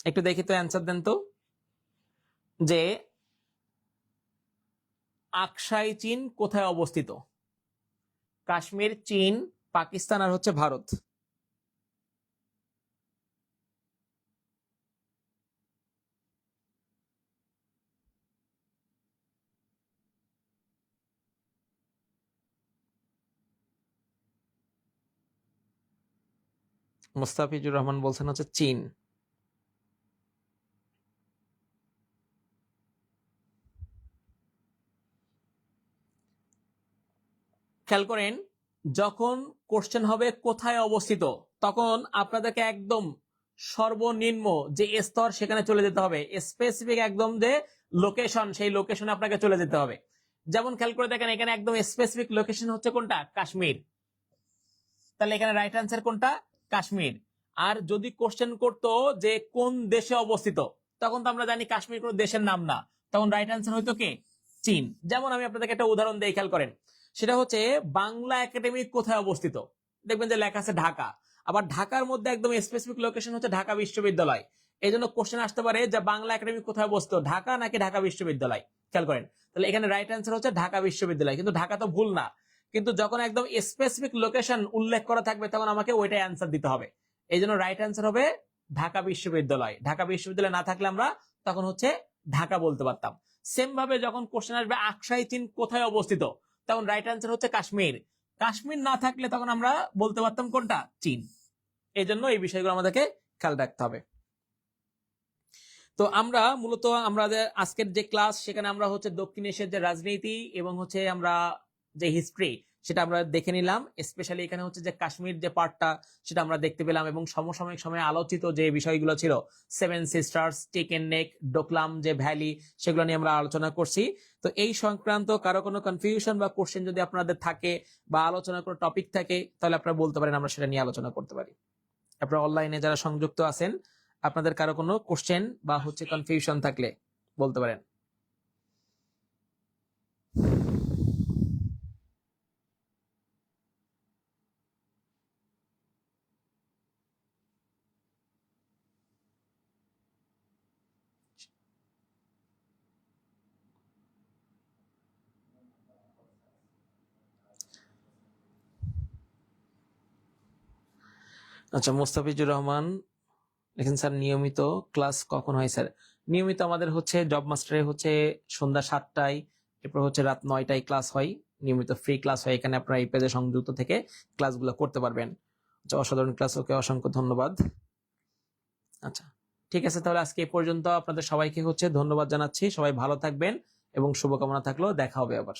একটু দেখি তো অ্যান্সার দেন তো, যে আকসাই চীন কোথায় অবস্থিত? কাশ্মীর, চীন, পাকিস্তান আর হচ্ছে ভারত। মুস্তাফিজুর রহমান বলছেন হচ্ছে চীন। খেয়াল করেন, যখন কোশ্চেন হবে কোথায় অবস্থিত, তখন আপনাদেরকে একদম সর্বনিম্ন যে স্তর সেখানে চলে যেতে হবে, স্পেসিফিক একদম যে লোকেশন, সেই লোকেশনে আপনাকে চলে যেতে হবে। যেমন খেয়াল করে দেখেন, এখানে একদম স্পেসিফিক লোকেশন হচ্ছে কোনটা? কাশ্মীর। তাহলে এখানে রাইট অ্যান্সার কোনটা? কাশ্মীর। আর যদি কোশ্চেন করতো যে কোন দেশে অবস্থিত, তখন তো আমরা জানি কাশ্মীর কোনো দেশের নাম না, তখন রাইট অ্যান্সার হইতো কি? চীন। যেমন আমি আপনাদেরকে একটা উদাহরণ দিয়ে খেয়াল করেন, সেটা হচ্ছে বাংলা একাডেমি কোথায় অবস্থিত? দেখবেন যে লেখা আছে ঢাকা। আবার ঢাকার মধ্যে একদম স্পেসিফিক লোকেশন হচ্ছে ঢাকা বিশ্ববিদ্যালয়। এই জন্য কোশ্চেন আসতে পারে যে বাংলা একাডেমি কোথায় অবস্থিত, ঢাকা নাকি ঢাকা বিশ্ববিদ্যালয়। খেয়াল করেন, তাহলে এখানে রাইট অ্যান্সার হচ্ছে ঢাকা বিশ্ববিদ্যালয়, কিন্তু ঢাকা তো ভুল না। কিন্তু যখন একদম স্পেসিফিক লোকেশন উল্লেখ করা থাকবে তখন আমাকে ওইটাই অ্যান্সার দিতে হবে। এই জন্য রাইট অ্যান্সার হবে ঢাকা বিশ্ববিদ্যালয়। ঢাকা বিশ্ববিদ্যালয় না থাকলে আমরা তখন হচ্ছে ঢাকা বলতে পারতাম। সেম ভাবে যখন কোশ্চেন আসবে আকসাই চীন কোথায় অবস্থিত, তখন রাইট অ্যান্সার হচ্ছে কাশ্মীর। কাশ্মীর না থাকলে তখন আমরা বলতে পারতাম কোনটা? চীন। এই জন্য এই বিষয়গুলো আমাদেরকে খেয়াল রাখতে হবে। তো আমরা মূলত আমাদের আজকের যে ক্লাস, সেখানে আমরা হচ্ছে দক্ষিণ এশিয়ার যে রাজনীতি এবং হচ্ছে আমরা যে হিস্ট্রি সেটা আমরা দেখে নিলাম। স্পেশালি এখানে হচ্ছে যে কাশ্মীর যে পার্টটা সেটা আমরা দেখতে পেলাম, এবং সমসাময়িক সময়ে আলোচিত যে বিষয়গুলো ছিল, 7 সিস্টার্স, চিকেন নেক, ডোকলাম যে ভ্যালি, সেগুলো নিয়ে আমরা আলোচনা করছি। তো এই সংক্রান্ত কারো কোনো কনফিউশন বা কোশ্চেন যদি আপনাদের থাকে বা আলোচনা কোনো টপিক থাকে, তাহলে আপনারা বলতে পারেন, আমরা সেটা নিয়ে আলোচনা করতে পারি। আপনারা অনলাইনে যারা সংযুক্ত আছেন, আপনাদের কারো কোনো কোশ্চেন বা হচ্ছে কনফিউশন থাকলে বলতে পারেন। আচ্ছা, মুস্তাফিজুর রহমান দেখেন, স্যার নিয়মিত ক্লাস কখন হয়? স্যার নিয়মিত আমাদের হচ্ছে জব মাস্টারে হচ্ছে সন্ধ্যা 7টায়, এরপর হচ্ছে রাত 9টায় ক্লাস হয়, নিয়মিত ফ্রি ক্লাস হয়। এখানে আপনারা এই পেজে সংযুক্ত থেকে ক্লাসগুলো করতে পারবেন। আচ্ছা, অসাধারণ ক্লাস, ওকে অসংখ্য ধন্যবাদ। আচ্ছা ঠিক আছে, তাহলে আজকে এই পর্যন্ত। আপনাদের সবাইকে হচ্ছে ধন্যবাদ জানাচ্ছি, সবাই ভালো থাকবেন এবং শুভকামনা থাকলো, দেখা হবে আবার।